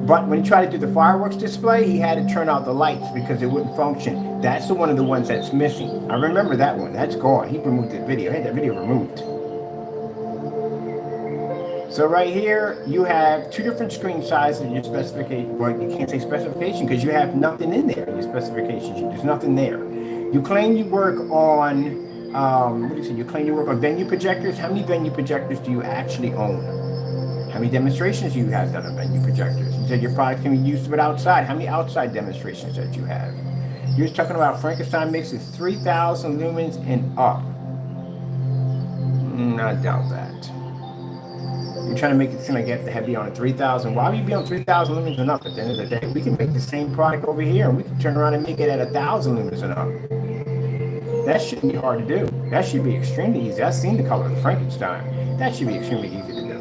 S1: But when he tried to do the fireworks display, he had to turn out the lights because it wouldn't function. That's the one of the ones that's missing. I remember that one. That's gone. He removed the video. He had that video removed. So right here, you have two different screen sizes in your specification. Well, you can't say specification because you have nothing in there in your specification sheet. There's nothing there. You claim you work on, what do you say? You claim you work on venue projectors. How many venue projectors do you actually own? How many demonstrations do you have done on venue projectors? You said your product can be used with outside. How many outside demonstrations that you have? You're talking about Frankenstein mixes 3,000 lumens and up. I doubt that. You're trying to make it seem like you have to be on a 3,000. Why would you be on 3,000 lumens and up at the end of the day? We can make the same product over here and we can turn around and make it at 1,000 lumens and up. That shouldn't be hard to do. That should be extremely easy. I've seen the color of Frankenstein. That should be extremely easy to do.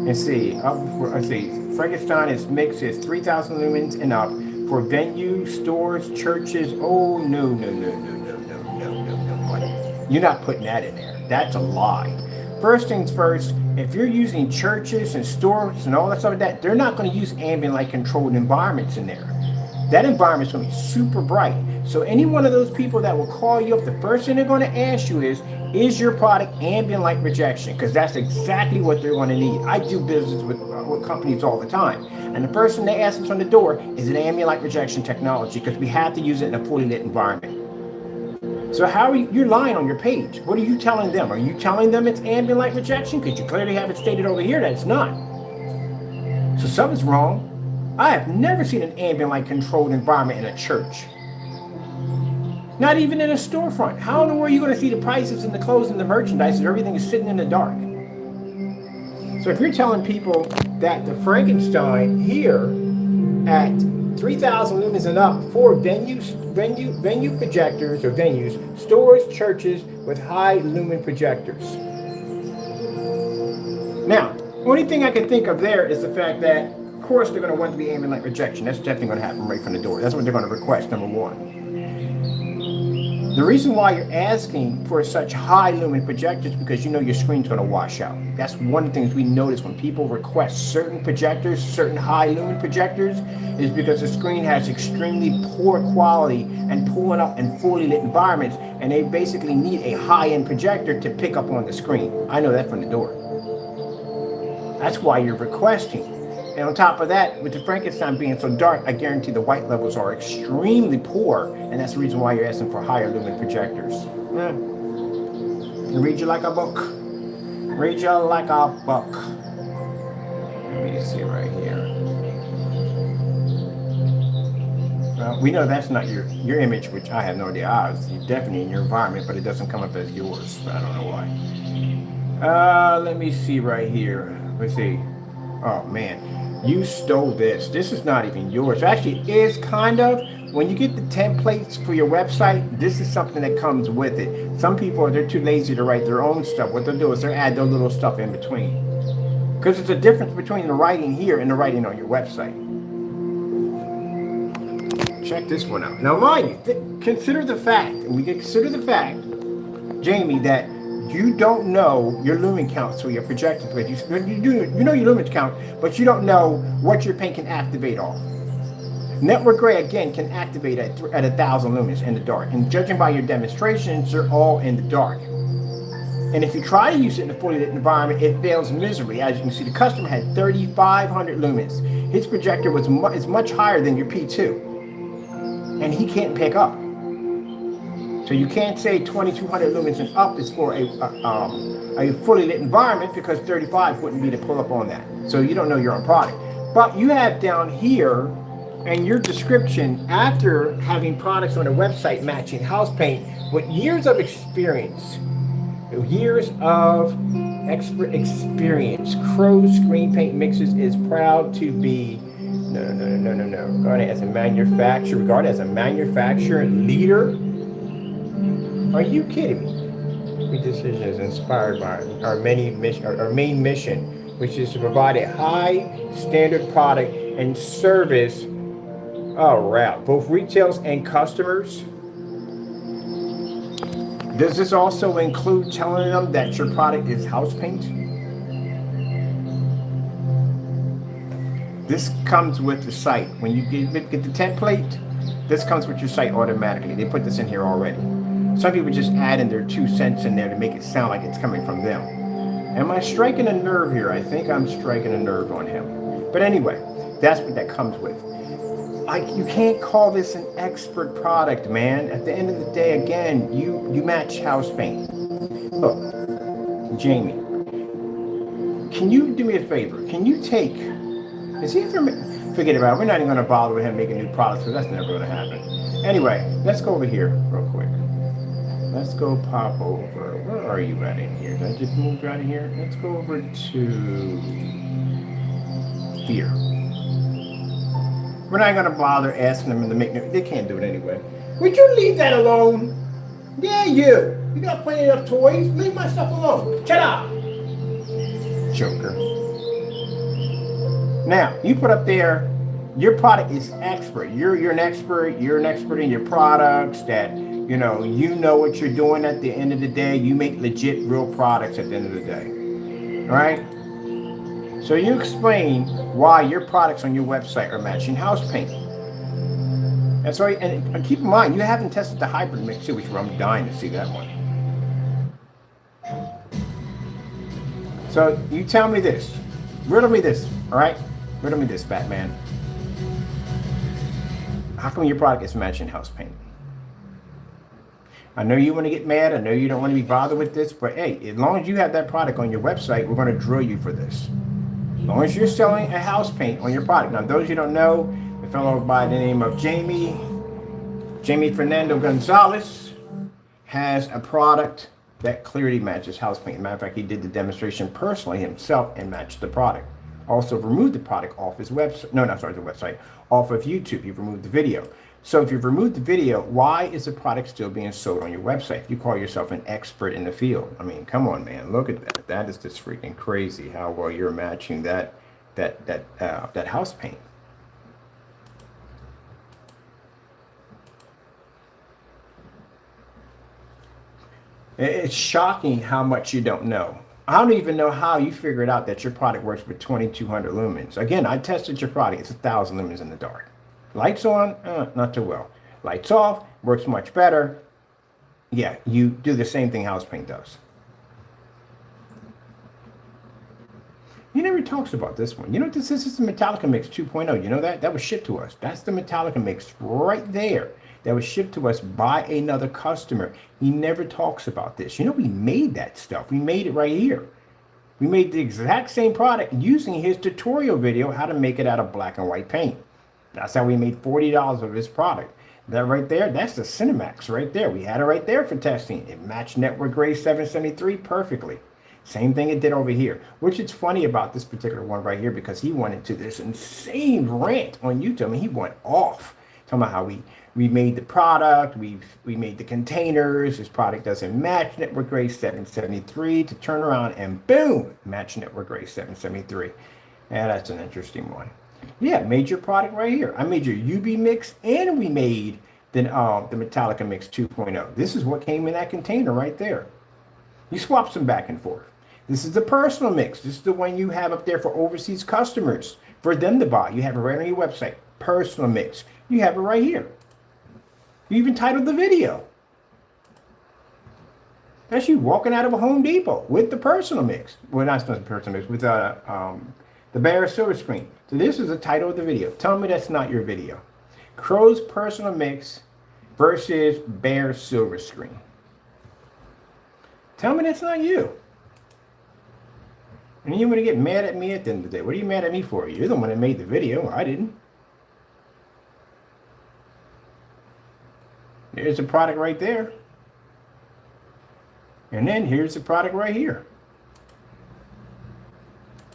S1: Let's see. Let's see. Frankenstein is mix is 3,000 lumens and up for venues, stores, churches. Oh no no no no no no no no no, buddy. You're not putting that in there. That's a lie. First things first. If you're using churches and stores and all that stuff like that, they're not going to use ambient light controlled environments in there. That environment's going to be super bright. So any one of those people that will call you up, the first thing they're going to ask you is your product ambient light rejection? Because that's exactly what they're going to need. I do business with companies all the time. And the first thing they ask us on the door is an ambient light rejection technology, because we have to use it in a fully lit environment. So how are you're lying on your page. What are you telling them? Are you telling them it's ambient light rejection? Because you clearly have it stated over here that it's not. So something's wrong. I have never seen an ambient light controlled environment in a church. Not even in a storefront. How in the world are you going to see the prices and the clothes and the merchandise if everything is sitting in the dark? So if you're telling people that the Frankenstein here at 3,000 lumens and up for venue projectors or venues, stores, churches with high lumen projectors. Now, only thing I can think of there is the fact that, of course, they're going to want to be ambient light rejection. That's definitely going to happen right from the door. That's what they're going to request, number one. The reason why you're asking for such high lumen projectors is because you know your screen's going to wash out. That's one of the things we notice when people request certain projectors, certain high lumen projectors, is because the screen has extremely poor quality and pulling up in fully lit environments, and they basically need a high-end projector to pick up on the screen. I know that from the door. That's why you're requesting. And on top of that, with the Frankenstein being so dark, I guarantee the white levels are extremely poor, and that's the reason why you're asking for higher lumen projectors. Read you like a book. Read you like a book. Let me see right here. Well, we know that's not your image, which I have no idea. It's definitely in your environment, but it doesn't come up as yours. I don't know why. Let me see right here. Let's see. Oh man. You stole this. This is not even yours. Actually, it is kind of. When you get the templates for your website, this is something that comes with it. Some people, they're too lazy to write their own stuff. What they'll do is they'll add their little stuff in between. Because there's a difference between the writing here and the writing on your website. Check this one out. Now, mind you, consider the fact, and we consider the fact, Jamie, that you don't know your lumen count, so your projectors with you know your lumen count, but you don't know what your paint can activate off. Network Gray again can activate at 1,000 lumens in the dark, and judging by your demonstrations, they're all in the dark. And if you try to use it in a fully lit environment, it fails miserably. As you can see, the customer had 3,500 lumens. His projector is much higher than your P2, and he can't pick up. So you can't say 2,200 lumens and up is for a fully lit environment, because 35 wouldn't be to pull up on that. So you don't know your own product. But you have down here and your description, after having products on a website matching house paint with years of experience, Crows Screen Paint Mixes is proud to be regarded as a manufacturer leader. Are you kidding me? Every decision is inspired by our main mission, which is to provide a high standard product and service. Oh, wow. Both retailers and customers. Does this also include telling them that your product is house paint? This comes with the site. When you get the template, this comes with your site automatically. They put this in here already. Some people just add in their 2 cents in there to make it sound like it's coming from them. Am I striking a nerve here? I think I'm striking a nerve on him. But anyway, that's what that comes with. You can't call this an expert product, man. At the end of the day, again, you match house paint. Look, Jamie, can you do me a favor? Can you take, forget about it. We're not even going to bother with him making new products, because that's never going to happen. Anyway, let's go over here real quick. Let's go pop over. Where are you at in here? Did I just move out of here? Let's go over to here. We're not going to bother asking them to make new. They can't do it anyway. Would you leave that alone? Yeah, you. You got plenty of toys. Leave my stuff alone. Shut up. Joker. Now, you put up there, your product is expert. You're an expert. You're an expert in your products that, you know what you're doing at the end of the day. You make legit, real products at the end of the day. All right? So you explain why your products on your website are matching house paint. That's right. And keep in mind, you haven't tested the hybrid mix too, which I'm dying to see that one. So you tell me this. Riddle me this, all right? Riddle me this, Batman. How come your product is matching house paint? I know you want to get mad. I know you don't want to be bothered with this, but hey, as long as you have that product on your website, we're going to drill you for this. As long as you're selling a house paint on your product. Now, those you don't know, the fellow by the name of Jamie Fernando Gonzalez has a product that clearly matches house paint. As a matter of fact, he did the demonstration personally himself and matched the product. Also removed the product off his website. No, not sorry, the website. Off of YouTube. He removed the video. So if you've removed the video, why is the product still being sold on your website? You call yourself an expert in the field. I mean, come on, man. Look at that. That is just freaking crazy how well you're matching that house paint. It's shocking how much you don't know. I don't even know how you figured out that your product works with 2200 lumens. Again, I tested your product. It's 1000 lumens in the dark. Lights on, not too well. Lights off, works much better. Yeah, you do the same thing house paint does. He never talks about this one. You know what this is? This is the Metallica Mix 2.0. You know that? That was shipped to us. That's the Metallica Mix right there. That was shipped to us by another customer. He never talks about this. You know, we made that stuff. We made it right here. We made the exact same product using his tutorial video how to make it out of black and white paint. That's how we made $40 of his product. That right there, that's the Cinemax right there. We had it right there for testing. It matched network grade 773 perfectly. Same thing it did over here, which is funny about this particular one right here because he went into this insane rant on YouTube. I mean, he went off talking about how we made the product, we made the containers, this product doesn't match network grade 773 to turn around and boom, match network grade 773. Yeah, that's an interesting one. Yeah, made your product right here. I made your UV mix and we made the Metallica Mix 2.0. This is what came in that container right there. You swap them back and forth. This is the personal mix. This is the one you have up there for overseas customers, for them to buy. You have it right on your website. Personal mix. You have it right here. You even titled the video. That's you walking out of a Home Depot with the personal mix. Well, not the personal mix, with the Bear Silver Screen. So this is the title of the video. Tell me that's not your video. Crow's personal mix versus Bear Silver Screen. Tell me that's not you. And you want to get mad at me at the end of the day. What are you mad at me for? You're the one that made the video. I didn't. There's the product right there. And then here's the product right here.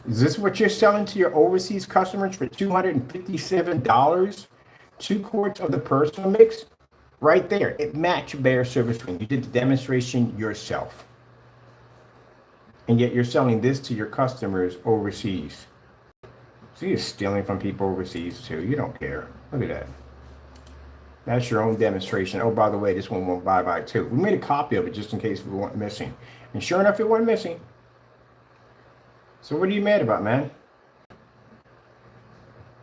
S1: Is this what you're selling to your overseas customers for $257? 2 quarts of the personal mix? Right there. It matched Bear Silver Screen. You did the demonstration yourself. And yet you're selling this to your customers overseas. So you're stealing from people overseas too. You don't care. Look at that. That's your own demonstration. Oh, by the way, this one won't buy too. We made a copy of it just in case we weren't missing. And sure enough, it wasn't missing. So what are you mad about, man?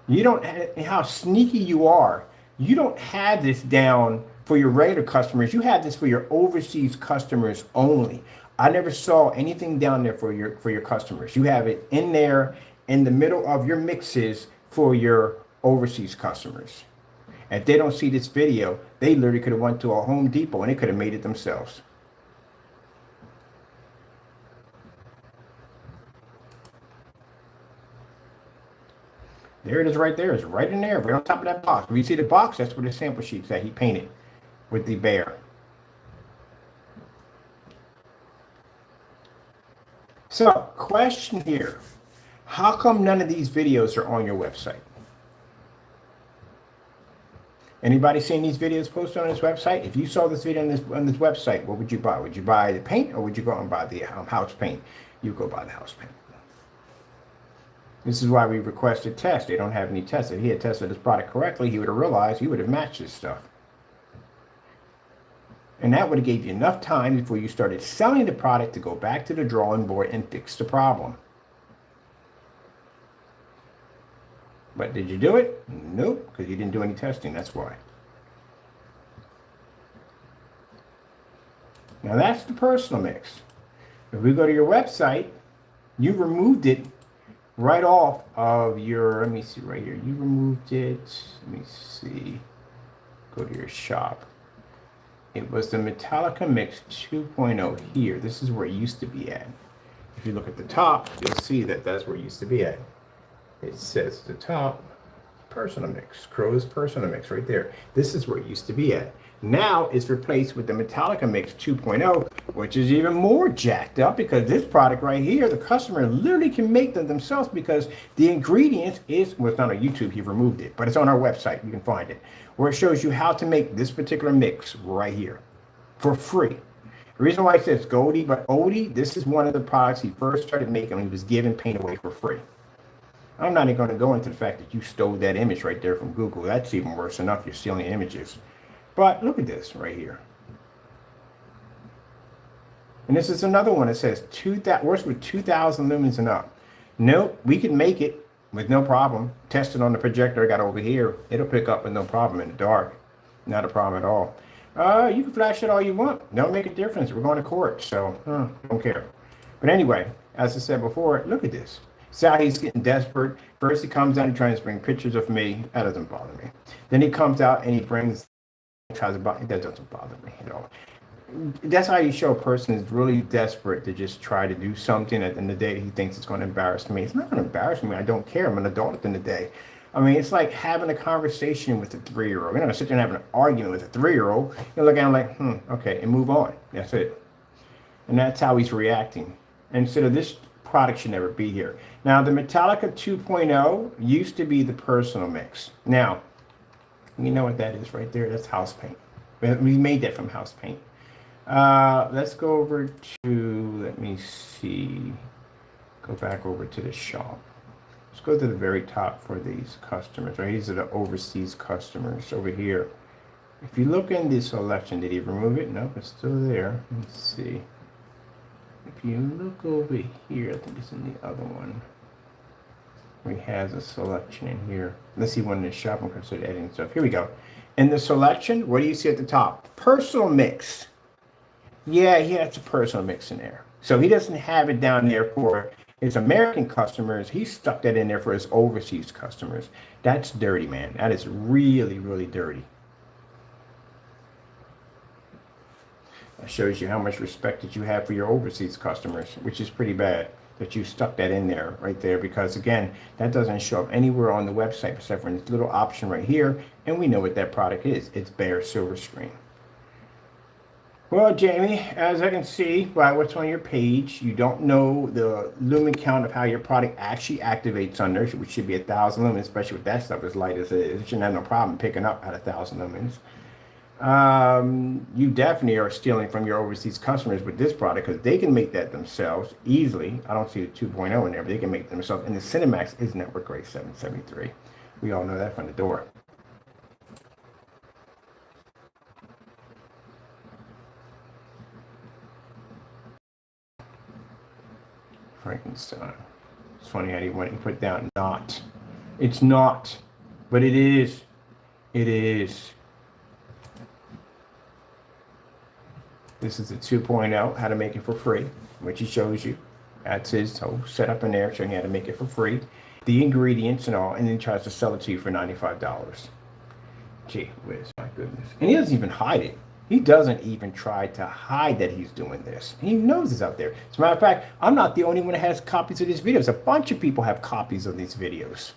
S1: You don't, how sneaky you are. You don't have this down for your regular customers. You have this for your overseas customers only. I never saw anything down there for your customers. You have it in there in the middle of your mixes for your overseas customers. If they don't see this video, they literally could have went to a Home Depot and they could have made it themselves. There it is right there. It's right in there, right on top of that box. When you see the box, that's where the sample sheets that he painted with the bear. So, question here. How come none of these videos are on your website? Anybody seen these videos posted on this website? If you saw this video on this website, what would you buy? Would you buy the paint or would you go and buy the house paint? You go buy the house paint. This is why we requested tests. They don't have any tests. If he had tested his product correctly, he would have realized he would have matched this stuff. And that would have gave you enough time before you started selling the product to go back to the drawing board and fix the problem. But did you do it? Nope, because you didn't do any testing. That's why. Now that's the personal mix. If we go to your website, you removed it right off of your, let me see right here. You removed it, let me see. Go to your shop. It was the Metallica Mix 2.0 here. This is where it used to be at. If you look at the top, you'll see that that's where it used to be at. It says the top, personal mix, Crow's personal mix right there. This is where it used to be at. Now it's replaced with the Metallica Mix 2.0, which is even more jacked up because this product right here, the customer literally can make them themselves because the ingredients is, well, it's not on YouTube, he removed it, but it's on our website, you can find it, where it shows you how to make this particular mix right here for free. The reason why it says Goldie, but Odie, this is one of the products he first started making when he was giving paint away for free. I'm not even going to go into the fact that you stole that image right there from Google. That's even worse enough, you're stealing images. But look at this right here. And this is another one that says works with 2,000 lumens and up. Nope, we can make it with no problem. Test it on the projector I got over here. It'll pick up with no problem in the dark. Not a problem at all. You can flash it all you want. Don't make a difference. We're going to court, so don't care. But anyway, as I said before, look at this. See how he's getting desperate. First he comes out and tries to bring pictures of me. That doesn't bother me. Then he comes out and he brings that doesn't bother me at all. That's how you show a person is really desperate to just try to do something. At the end of the day, he thinks it's going to embarrass me. It's not going to embarrass me. I don't care. I'm an adult at the end of the day. I mean, it's like having a conversation with a 3-year-old. You're not going to sit there and have an argument with a 3-year-old. You look at him like, okay, and move on. That's it. And that's how he's reacting. And so this product should never be here. Now, the Metallica 2.0 used to be the personal mix. Now, you know what that is right there? That's house paint. We made that from house paint. Let's go over to, let me see, go back over to the shop. Let's go to the very top for these customers, right? These are the overseas customers over here. If you look in the selection, did he remove it? Nope, it's still there. Let's see. If you look over here, I think it's in the other one. He has a selection in here. Let's see one in the shop. I'm consider editing stuff. Here we go. In the selection, what do you see at the top? Personal mix. Yeah, he has a personal mix in there. So he doesn't have it down there for his American customers. He stuck that in there for his overseas customers. That's dirty, man. That is really, really dirty. That shows you how much respect that you have for your overseas customers, which is pretty bad that you stuck that in there right there, because again, that doesn't show up anywhere on the website except for this little option right here, and we know what that product is. It's bare silver screen. Well, Jamie, as I can see by what's on your page, you don't know the lumen count of how your product actually activates under, which should be 1,000 lumens, especially with that stuff as light as it is. It shouldn't have no problem picking up at 1,000 lumens. You definitely are stealing from your overseas customers with this product because they can make that themselves easily. I don't see the 2.0 in there, but they can make it themselves. And the Cinemax is network grade 773. We all know that from the door. Frankenstein. It's funny how he put down not. It's not, but it is. It is. This is the 2.0, how to make it for free, which he shows you. That's his whole setup in there, showing you how to make it for free, the ingredients and all, and then he tries to sell it to you for $95. Gee whiz, my goodness. And he doesn't even hide it. He doesn't even try to hide that he's doing this. He knows it's out there. As a matter of fact, I'm not the only one that has copies of these videos. A bunch of people have copies of these videos.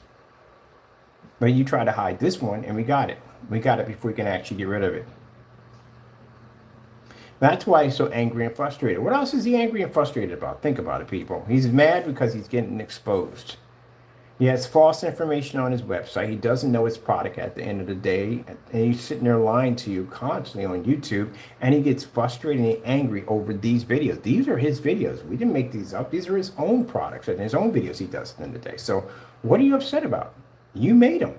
S1: But you try to hide this one, and we got it. We got it before we can actually get rid of it. That's why he's so angry and frustrated. What else is he angry and frustrated about? Think about it, people. He's mad because he's getting exposed. He has false information on his website. He doesn't know his product at the end of the day. And he's sitting there lying to you constantly on YouTube. And he gets frustrated and angry over these videos. These are his videos. We didn't make these up. These are his own products and his own videos he does at the end of the day. So what are you upset about? You made them.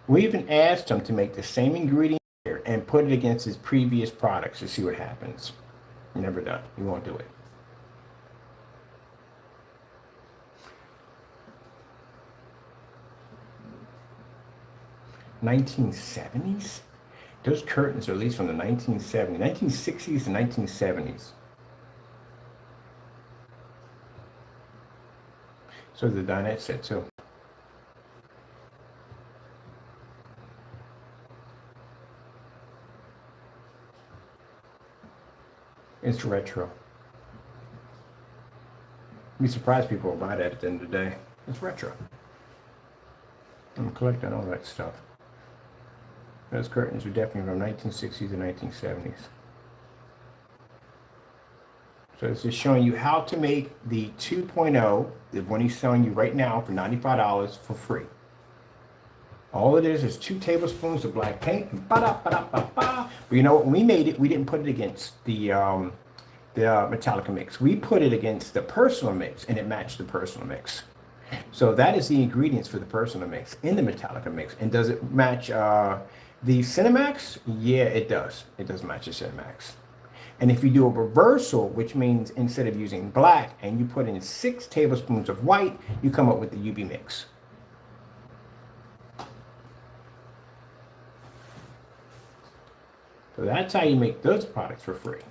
S1: We even asked him to make the same ingredient here and put it against his previous products to see what happens. Never done. He won't do it. (1970s) Those curtains are at least from the 1970s, 1960s, and 1970s. So the dinette set too. It's retro. You'd be surprised people will buy that at the end of the day. It's retro. I'm collecting all that stuff. Those curtains are definitely from 1960s and 1970s. So it's just showing you how to make the 2.0, the one he's selling you right now for $95 for free. All it is 2 tablespoons of black paint. But you know what? When we made it, we didn't put it against the Metallica mix. We put it against the personal mix, and it matched the personal mix. So that is the ingredients for the personal mix in the Metallica mix. And does it match the Cinemax? Yeah, it does. It does match the Cinemax. And if you do a reversal, which means instead of using black and you put in 6 tablespoons of white, you come up with the UB mix. So that's how you make those products for free.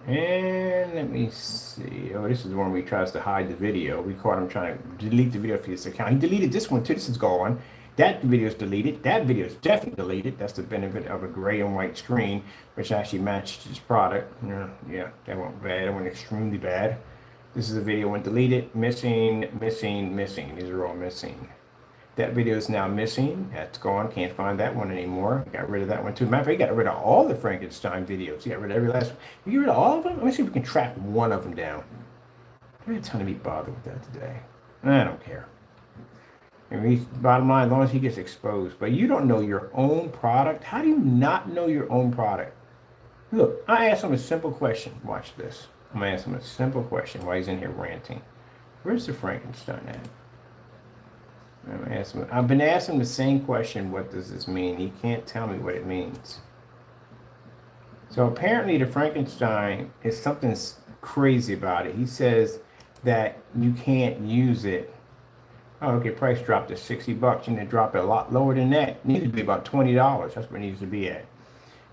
S1: And let me see. Oh, this is the one where he tries to hide the video. We caught him trying to delete the video for his account. He deleted this one too. This is gone. That video is deleted. That video is definitely deleted. That's the benefit of a gray and white screen, which actually matched his product. Yeah, that went bad. That went extremely bad. This is a video went deleted. Missing. These are all missing. That video is now missing. That's gone. Can't find that one anymore. Got rid of that one too. Matter of fact, he got rid of all the Frankenstein videos. He got rid of every last one. You get rid of all of them? Let me see if we can track one of them down. I don't have time to be bothered with that today. I don't care. I mean, bottom line, as long as he gets exposed. But you don't know your own product. How do you not know your own product? Look, I asked him a simple question. Watch this. I'm going to ask him a simple question while he's in here ranting. Where's the Frankenstein at? I've been asking the same question. What does this mean? He can't tell me what it means. So apparently the Frankenstein is something crazy about it. He says that you can't use it. Oh, okay, price dropped to $60. You need to drop it a lot lower than that. It needs to be about $20. That's where it needs to be at.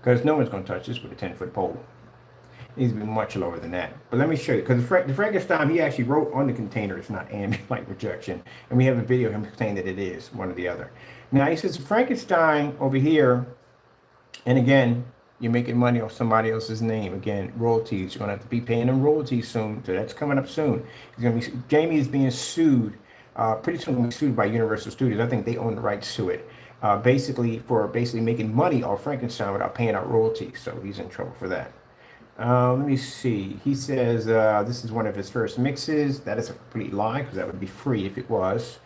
S1: Because no one's going to touch this with a 10-foot pole. It needs to be much lower than that. But let me show you. Because the Frankenstein, he actually wrote on the container, it's not ambient light rejection. And we have a video of him saying that it is one or the other. Now, he says Frankenstein over here, and again, you're making money off somebody else's name. Again, royalties. You're going to have to be paying them royalties soon. So that's coming up soon. Jamie is being sued. Pretty soon we'll be sued by Universal Studios. I think they own the rights to it. Basically making money off Frankenstein without paying out royalties. So he's in trouble for that. Let me see. He says this is one of his first mixes. That is a complete lie because that would be free if it was.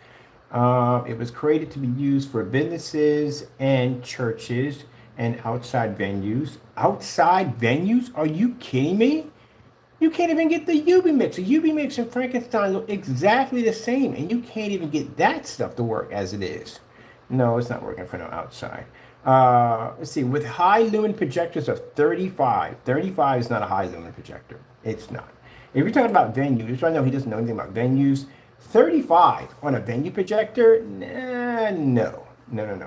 S1: It was created to be used for businesses and churches and outside venues. Outside venues? Are you kidding me? You can't even get the UB mix. The UB mix and Frankenstein look exactly the same, and you can't even get that stuff to work as it is. No, it's not working for no outside. Let's see, with high lumen projectors of 35. 35 is not a high lumen projector. It's not. If you're talking about venues, I know he doesn't know anything about venues. 35 on a venue projector? Nah, no.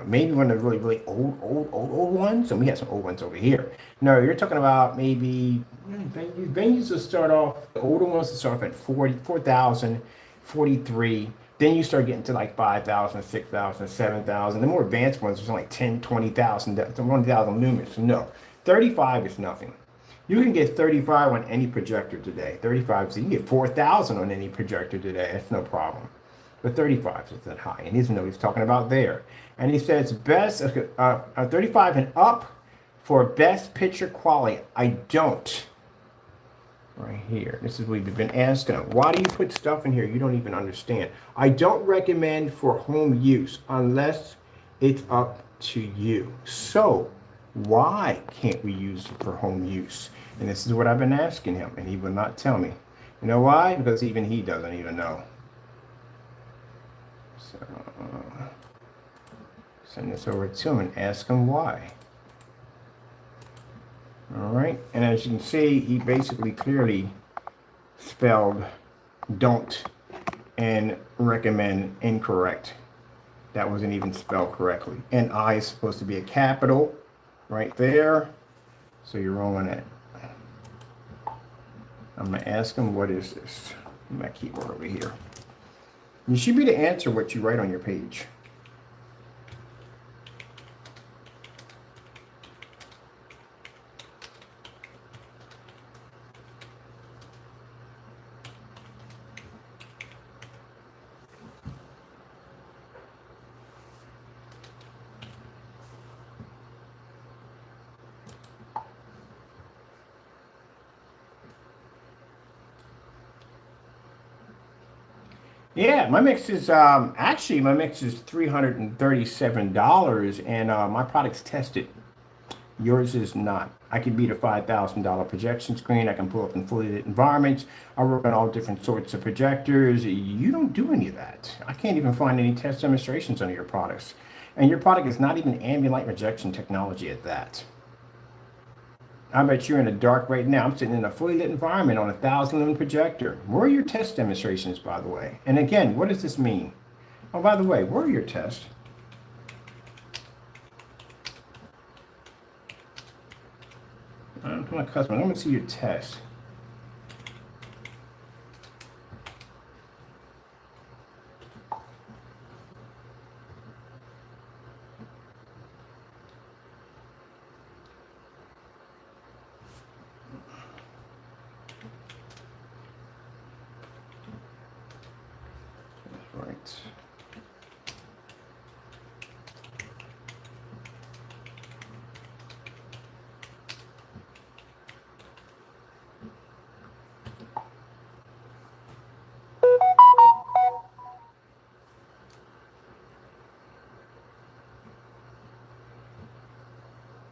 S1: Maybe one of the really old ones. And we have some old ones over here. No, you're talking about maybe venues will start off, the older ones will start off at 40,000, 43. Then you start getting to like 5,000, 6,000, 7,000. The more advanced ones, there's like 10, 20,000, 20,000 lumens. So no, 35 is nothing. You can get 35 on any projector today. 35, so you can get 4,000 on any projector today. That's no problem. But 35 is that high. And he doesn't know what he's talking about there. And he says best, 35 and up for best picture quality. I don't. Right here. This is what we've been asking him. Why do you put stuff in here you don't even understand? I don't recommend for home use unless it's up to you. So why can't we use it for home use? And this is what I've been asking him, and he will not tell me. You know why? Because even he doesn't even know. So send this over to him and ask him why. All right, and as you can see, he basically clearly spelled don't and recommend incorrect. That wasn't even spelled correctly. And I is supposed to be a capital right there. So you're wrong on that. I'm gonna ask him, what is this? My keyboard over here. You should be able to answer what you write on your page. Yeah, my mix is actually my mix is $337, and my product's tested. Yours is not. I can beat a $5,000 projection screen. I can pull up in fully lit environments. I work on all different sorts of projectors. You don't do any of that. I can't even find any test demonstrations on your products, and your product is not even ambient light projection technology at that. I bet you're in the dark right now. I'm sitting in a fully lit environment on a 1,000 lumen projector. Where are your test demonstrations, by the way? And again, what does this mean? Oh, by the way, where are your tests? I'm my customer. I want to see your test. Right.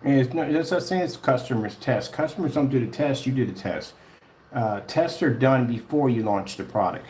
S1: It's no, there's such thing as customers test. Customers don't do the test, you do the test. Tests are done before you launch the product.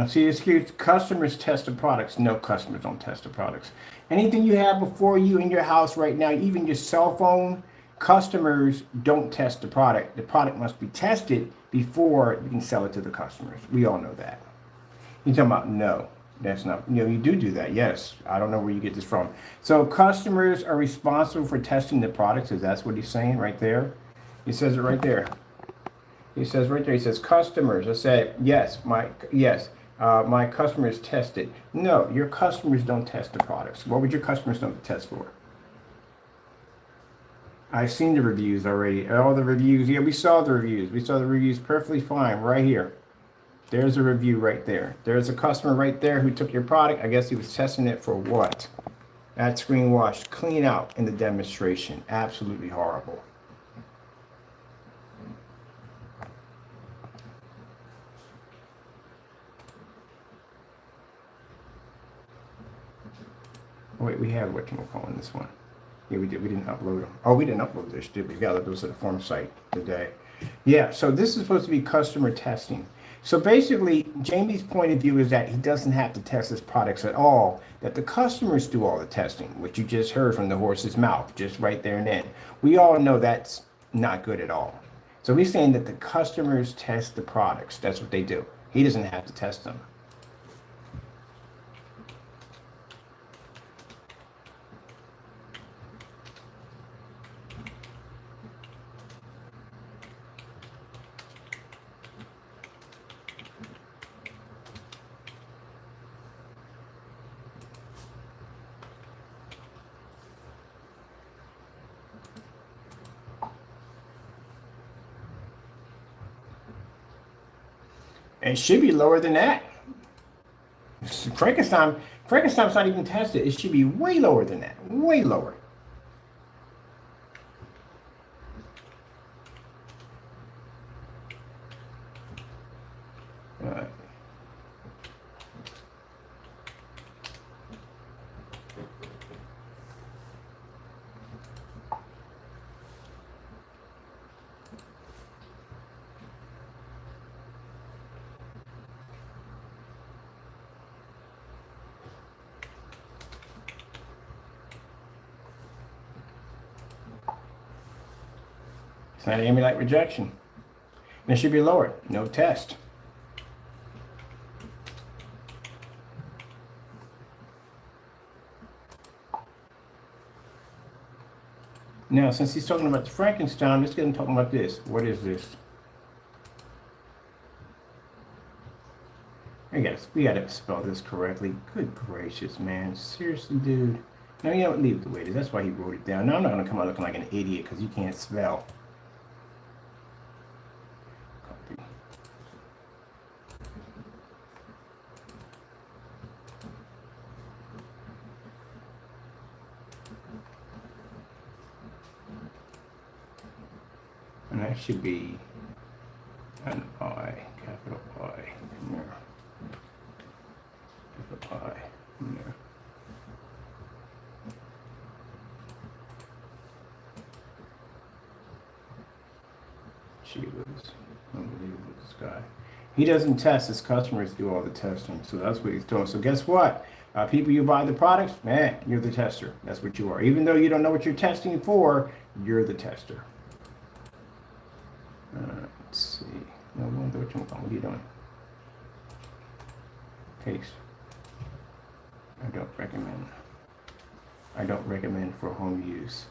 S1: See, excuse customers test the products. No, customers don't test the products. Anything you have before you in your house right now, even your cell phone, customers don't test the product. The product must be tested before you can sell it to the customers. We all know that. You're talking about no, that's not, you do that. Yes, I don't know where you get this from. So customers are responsible for testing the products. Is that's what he's saying right there? He says it right there. He says right there. He says customers. I said yes. My customers test it. No, your customers don't test the products. What would your customers don't test for? I've seen the reviews already. All the reviews. Yeah, we saw the reviews. We saw the reviews perfectly fine right here. There's a review right there. There's a customer right there who took your product. I guess he was testing it for what? That screen wash, clean out in the demonstration. Absolutely horrible. Oh, wait, we have what we're calling this one. Yeah, we did. We didn't upload them. Oh, we didn't upload this, did we? Yeah, those are the form site today. Yeah, so this is supposed to be customer testing. So basically, Jamie's point of view is that he doesn't have to test his products at all that the customers do all the testing, which you just heard from the horse's mouth, just right there and then. We all know that's not good at all. So he's saying that the customers test the products. That's what they do. He doesn't have to test them. And it should be lower than that. Frankenstein's not even tested. It should be way lower than that. Way lower. All right. It's not ambient rejection. And it should be lower. No test. Now, since he's talking about the Frankenstein, let's get him talking about this. What is this? We gotta spell this correctly. Good gracious, man. Seriously, dude. No, you don't leave it the way it is. That's why he wrote it down. Now, I'm not gonna come out looking like an idiot because you can't spell. Copy. And that should be an I, capital I, in there. Capital I, in there. She was unbelievable, this guy. He doesn't test, his customers do all the testing. So that's what he's doing. So guess what? People, you buy the products, man, you're the tester. That's what you are. Even though you don't know what you're testing for, you're the tester. Let's see. No, what are you doing? Paste. I don't recommend. I don't recommend for home use.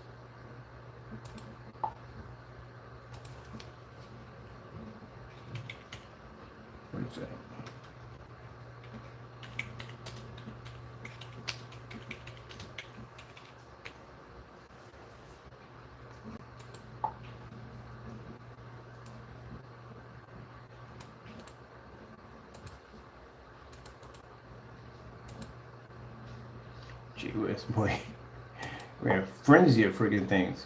S1: What is that? Gee whiz, boy. We're in a frenzy of freaking things.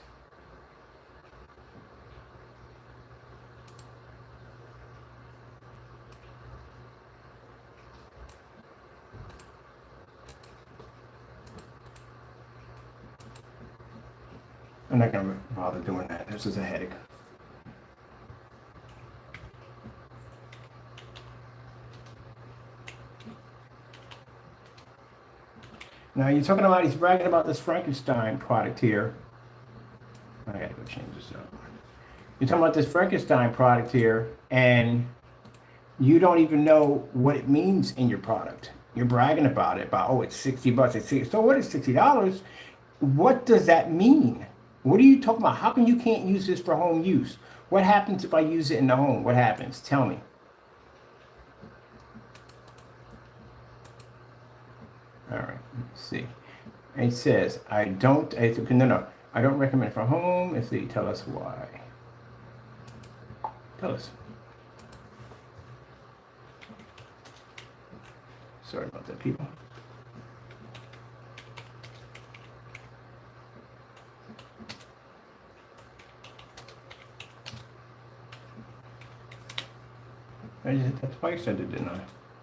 S1: I'm not gonna bother doing that. This is a headache. Now you're talking about, he's bragging about this Frankenstein product here. I gotta go change this up. You're talking about this Frankenstein product here, and you don't even know what it means in your product. You're bragging about it, about, oh, it's 60 bucks. It's 60. So what is $60? What does that mean? What are you talking about? How come you can't use this for home use? What happens if I use it in the home? What happens? Tell me. All right, let's see. It says, I don't recommend for home. Let's see, tell us why. Tell us. Sorry about that, people. That's why I said it, didn't I?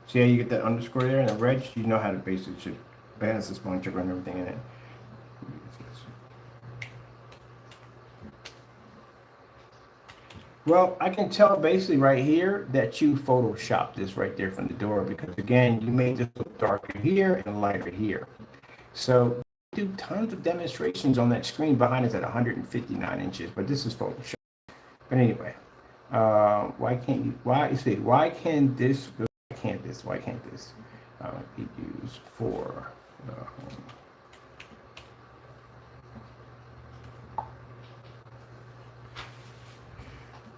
S1: See how you get that underscore there and the red? You know how to basically, it has the spawn checker and everything in it. Well, I can tell basically right here that you photoshopped this right there from the door because again, you made this look darker here and lighter here. So we do tons of demonstrations on that screen behind us at 159 inches, but this is Photoshop. But anyway, why can't you, why, you see, why can't this be used for home?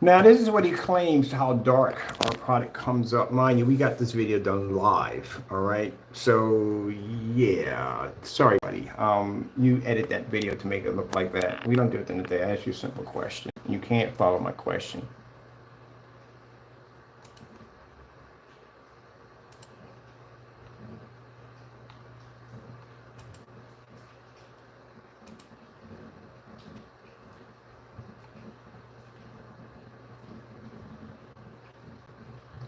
S1: Now, this is what he claims how dark our product comes up. Mind you, we got this video done live, all right? So, yeah, sorry, buddy. You edit that video to make it look like that. We don't do it in the day. I ask you a simple question. You can't follow my question.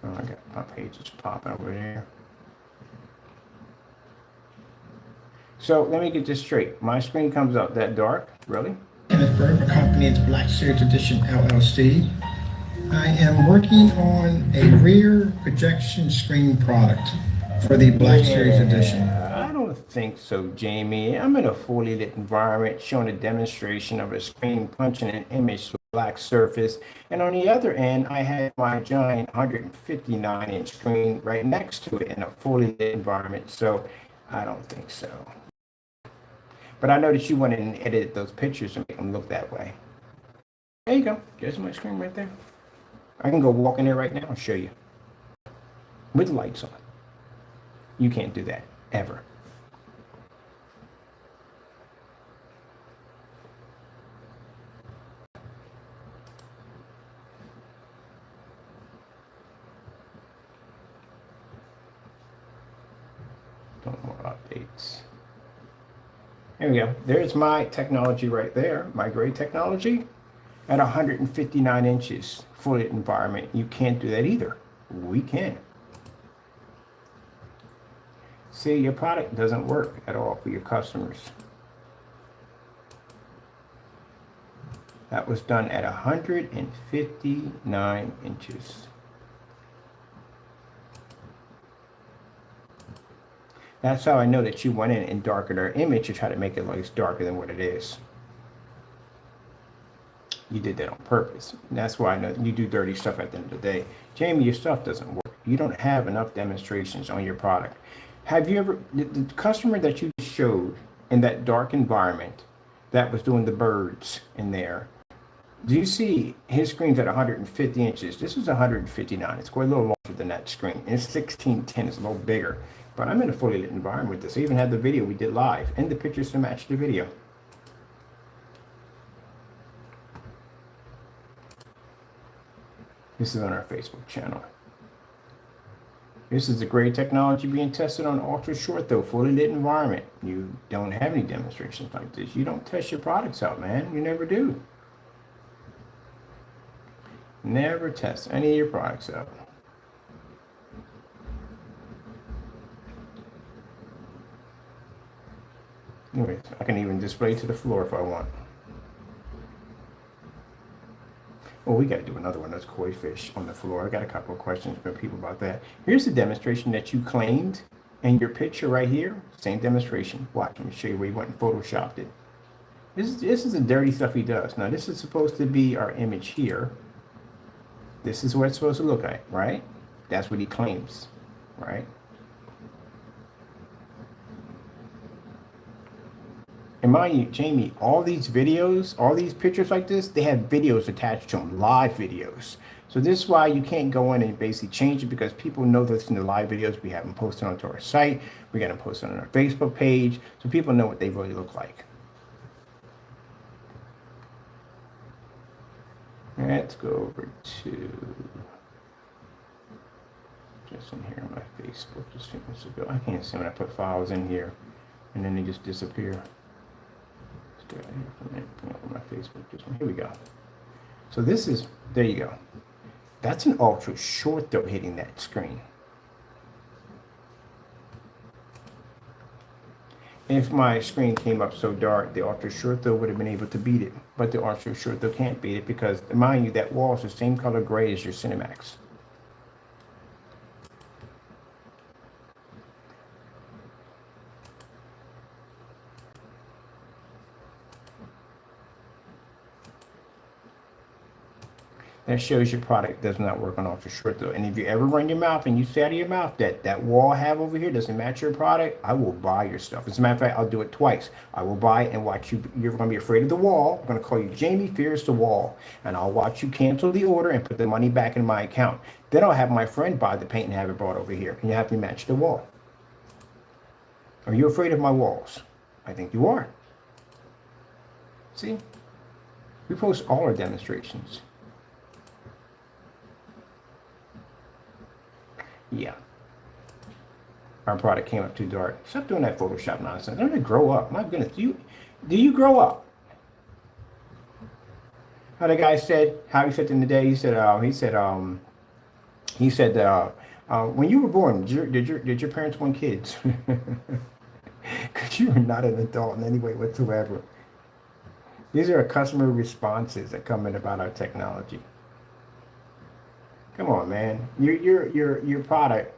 S1: Oh, I got my pages popping over here. So let me get this straight. My screen comes up that dark, really?
S8: Kenneth my company is Black Series Edition LLC. I am working on a rear projection screen product for the Black Series Edition.
S1: I don't think so, Jamie. I'm in a fully lit environment showing a demonstration of a screen punching an image to a black surface. And on the other end, I have my giant 159-inch screen right next to it in a fully lit environment. So I don't think so. But I know that you went in and edited those pictures to make them look that way. There you go. There's my screen right there. I can go walk in there right now and show you. With lights on. You can't do that, ever. No more updates. There we go. There's my technology right there, my gray technology. At 159 inches, full lit environment, you can't do that either. We can. See, your product doesn't work at all for your customers. That was done at 159 inches. That's how I know that you went in and darkened our image to try to make it look darker than what it is. You did that on purpose. And that's why I know you do dirty stuff at the end of the day. Jamie, your stuff doesn't work. You don't have enough demonstrations on your product. Have you ever, the customer that you showed in that dark environment that was doing the birds in there, do you see his screen's at 150 inches? This is 159. It's quite a little larger than that screen. And it's 1610. It's a little bigger. But I'm in a fully lit environment with this. I even had the video we did live and the pictures to match the video. This is on our Facebook channel. This is the great technology being tested on ultra short, though, fully lit environment. You don't have any demonstrations like this. You don't test your products out, man. You never do. Never test any of your products out. Anyways, I can even display to the floor if I want. Oh, we got to do another one. That's koi fish on the floor. I got a couple of questions from people about that. Here's the demonstration that you claimed in your picture right here. Same demonstration. Watch, let me show you where you went and photoshopped it. This is the dirty stuff he does. Now, this is supposed to be our image here. This is what it's supposed to look like, right? That's what he claims, right? And mind you, Jamie, all these videos, all these pictures like this, they have videos attached to them, live videos. So this is why you can't go in and basically change it, because people know this in the live videos. We have them posted onto our site. We got them posted on our Facebook page, so people know what they really look like. Let's go over to just in here on my Facebook just a few minutes ago. I can't see when I put files in here and then they just disappear. Here for a minute. Bring up my Facebook. Here we go. So this is, there you go. That's an ultra short though hitting that screen. If my screen came up so dark, the ultra short throw would have been able to beat it. But the ultra short throw can't beat it because, mind you, that wall is the same color gray as your Cinemax. That shows your product does not work on ultra short throw. And if you ever run your mouth and you say out of your mouth that that wall I have over here doesn't match your product, I will buy your stuff. As a matter of fact, I'll do it twice. I will buy it and watch you. You're going to be afraid of the wall. I'm going to call you Jamie Fears the Wall. And I'll watch you cancel the order and put the money back in my account. Then I'll have my friend buy the paint and have it brought over here. And you have to match the wall. Are you afraid of my walls? I think you are. See? We post all our demonstrations. Yeah. Our product came up too dark. Stop doing that Photoshop nonsense. Don't grow up. My goodness. Do you grow up? How the guy said, how he said in the day, he said, when you were born, did your parents want kids? Because you are not an adult in any way whatsoever. These are customer responses that come in about our technology. Come on, man. Your product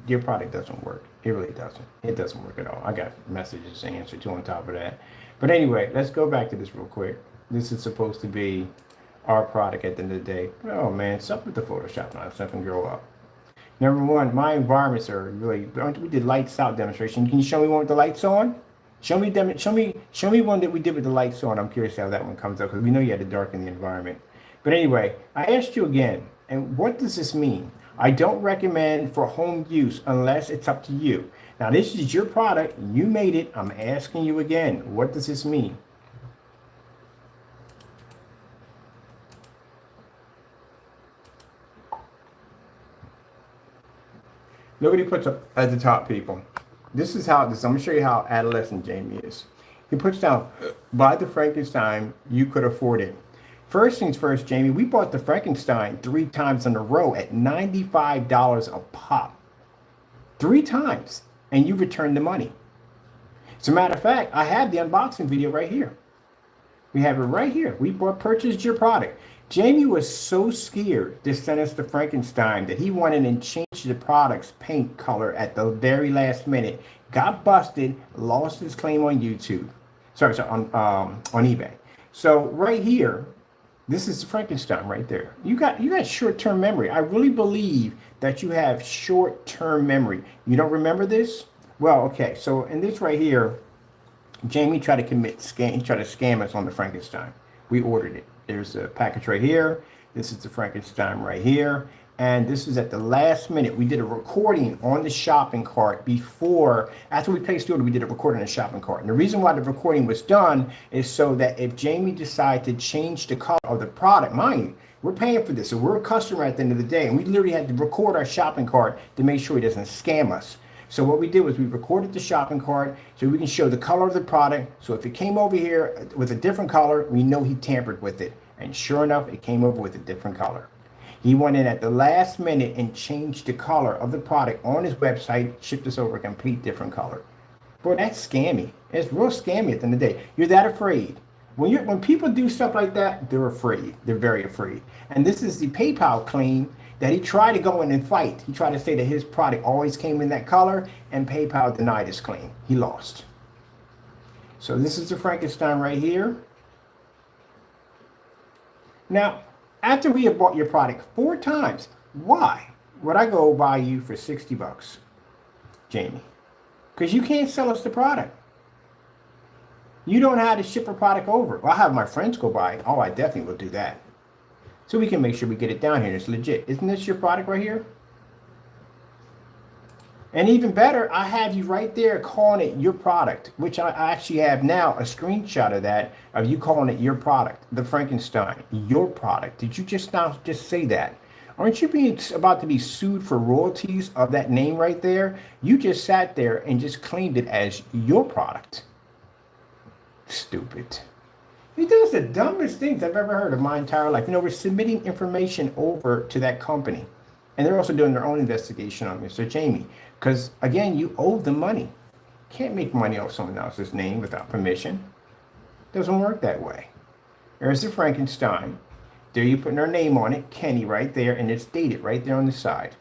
S1: doesn't work. It really doesn't. It doesn't work at all. I got messages to answer to on top of that. But anyway, let's go back to this real quick. This is supposed to be our product at the end of the day. Oh man, stop with the Photoshop nonsense and grow up. Number one, my environments are really. We did lights out demonstration. Can you show me one with the lights on? Show me one that we did with the lights on. I'm curious how that one comes up because we know you had to darken the environment. But anyway, I asked you again. And what does this mean? I don't recommend for home use unless it's up to you. Now, this is your product. You made it. I'm asking you again. What does this mean? Nobody puts up at the top, people. This is how this. I'm going to show you how adolescent Jamie is. He puts down, buy the Frankenstein. You could afford it. First things first, Jamie, we bought the Frankenstein 3 times in a row at $95 a pop. 3 times. And you returned the money. As a matter of fact, I have the unboxing video right here. We have it right here. We purchased your product. Jamie was so scared to send us the Frankenstein that he wanted and changed the product's paint color at the very last minute. Got busted, lost his claim on YouTube. Sorry, on eBay. So right here, this is Frankenstein right there. You got short-term memory. I really believe that you have short-term memory. You don't remember this? Well, okay. So in this right here, Jamie tried to scam us on the Frankenstein. We ordered it. There's a package right here. This is the Frankenstein right here. And this is at the last minute. We did a recording on the shopping cart after we placed the order, we did a recording on the shopping cart. And the reason why the recording was done is so that if Jamie decided to change the color of the product, mind you, we're paying for this. So we're a customer at the end of the day. And we literally had to record our shopping cart to make sure he doesn't scam us. So what we did was we recorded the shopping cart so we can show the color of the product. So if it came over here with a different color, we know he tampered with it. And sure enough, it came over with a different color. He went in at the last minute and changed the color of the product on his website, shipped us over a complete different color. Boy, that's scammy. It's real scammy at the end of the day. You're that afraid. When people do stuff like that, they're afraid. They're very afraid. And this is the PayPal claim that he tried to go in and fight. He tried to say that his product always came in that color, and PayPal denied his claim. He lost. So this is the Frankenstein right here. Now, after we have bought your product 4 times, why would I go buy you for $60, Jamie? Because you can't sell us the product. You don't know how to ship a product over. Well, I'll have my friends go buy it. Oh, I definitely will do that. So we can make sure we get it down here. It's legit. Isn't this your product right here? And even better, I have you right there calling it your product, which I actually have now a screenshot of that, of you calling it your product, the Frankenstein, your product. Did you just say that? Aren't you about to be sued for royalties of that name right there? You just sat there and just claimed it as your product. Stupid. He does the dumbest things I've ever heard of my entire life. You know, we're submitting information over to that company. And they're also doing their own investigation on Mr. Jamie. Because, again, you owe them money. Can't make money off someone else's name without permission. Doesn't work that way. There's the Frankenstein. There you putting her name on it, Kenny, right there, and it's dated right there on the side.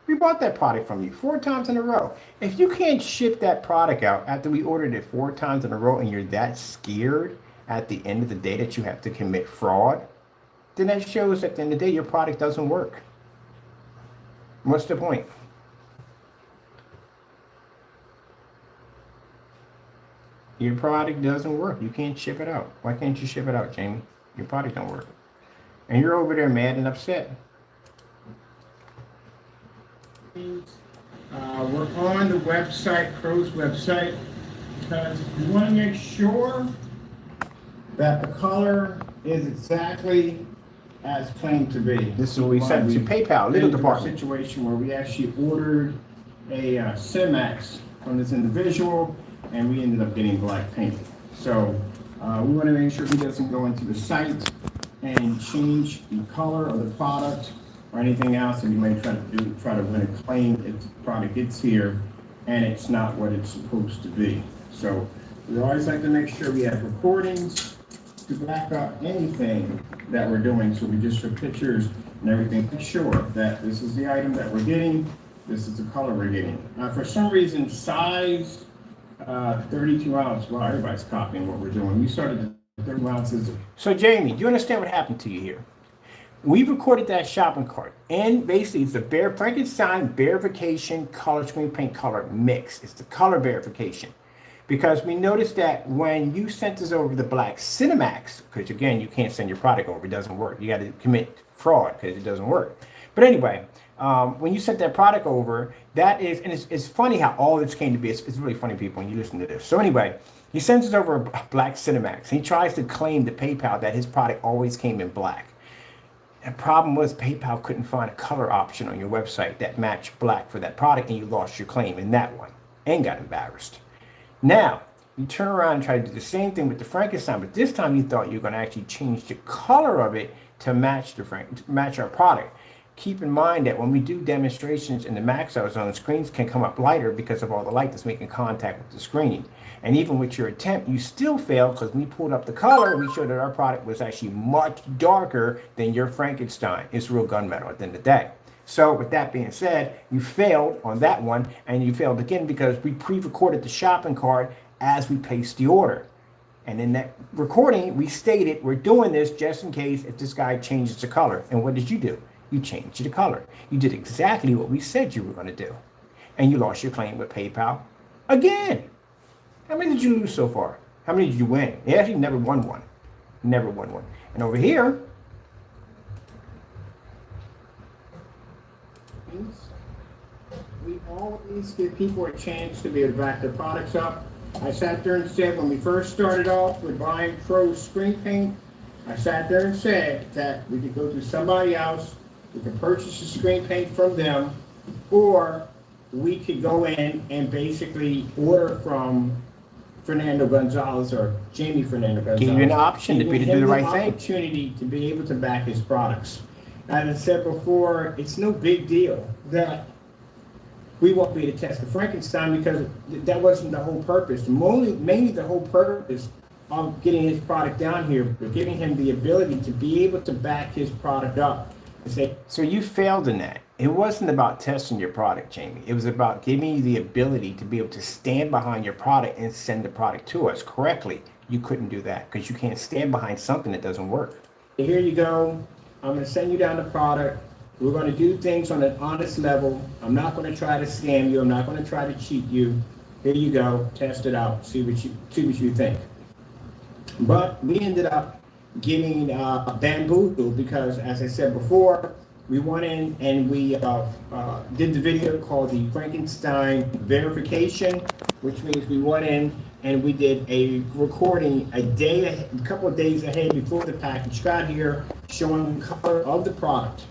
S1: We bought that product from you 4 times in a row. If you can't ship that product out after we ordered it 4 times in a row and you're that scared at the end of the day that you have to commit fraud, then that shows at the end of the day your product doesn't work. What's the point? Your product doesn't work. You can't ship it out. Why can't you ship it out, Jamie? Your product don't work. And you're over there mad and upset. We're on the website, Crow's website, because we want to make sure that the color is exactly as claimed to be. This is what we sent to PayPal, legal department. Situation where we actually ordered a Cinemax from this individual, and we ended up getting black paint. So we want to make sure he doesn't go into the site and change the color of the product or anything else, and you may try to win a claim if the product gets here and it's not what it's supposed to be. So we always like to make sure we have recordings to back up anything that we're doing. So we just show pictures and everything. Make sure that this is the item that we're getting. This is the color we're getting. For some reason, size 32 ounce. Well, everybody's copying what we're doing. We started at 30 ounces. So Jamie, do you understand what happened to you here? We recorded that shopping cart, and basically it's the Frankenstein verification color screen paint color mix. It's the color verification. Because we noticed that when you sent us over the black Cinemax, because again, you can't send your product over, it doesn't work. You got to commit fraud because it doesn't work. But anyway, when you sent that product over, that is, and it's funny how all this came to be. It's really funny, people, when you listen to this. So anyway, he sends us over a black Cinemax. He tries to claim to PayPal that his product always came in black. The problem was PayPal couldn't find a color option on your website that matched black for that product, and you lost your claim in that one and got embarrassed. Now, you turn around and try to do the same thing with the Frankenstein, but this time you thought you were going to actually change the color of it to match our product. Keep in mind that when we do demonstrations in the max hours on the screens can come up lighter because of all the light that's making contact with the screen. And even with your attempt, you still fail because we pulled up the color. We showed that our product was actually much darker than your Frankenstein. It's real gunmetal at the end of the day. So with that being said, you failed on that one, and you failed again because we pre-recorded the shopping cart as we placed the order. And in that recording, we stated we're doing this just in case if this guy changes the color. And what did you do? You changed the color. You did exactly what we said you were going to do. And you lost your claim with PayPal again. How many did you lose so far? How many did you win? You actually never won one. Never won one. And over here, we always give people a chance to be able to back their products up. I sat there and said when we first started off with buying Crow's screen paint, I sat there and said that we could go to somebody else, we could purchase the screen paint from them, or we could go in and basically order from Fernando Gonzalez or Jamie Fernando Gonzalez. Give you an option to do the right thing. Opportunity to be able to back his products. As I said before, it's no big deal that we won't be able to test the Frankenstein because that wasn't the whole purpose. Mainly the whole purpose of getting his product down here, but giving him the ability to be able to back his product up. So you failed in that. It wasn't about testing your product, Jamie. It was about giving you the ability to be able to stand behind your product and send the product to us correctly. You couldn't do that because you can't stand behind something that doesn't work. Here you go. I'm going to send you down the product. We're going to do things on an honest level. I'm not going to try to scam you. I'm not going to try to cheat you. Here you go. Test it out. See what you think. But we ended up getting bamboozled because, as I said before, we went in and we did the video called the Frankenstein verification, which means we went in and we did a recording a couple of days ahead before the package got here, showing the color of the product.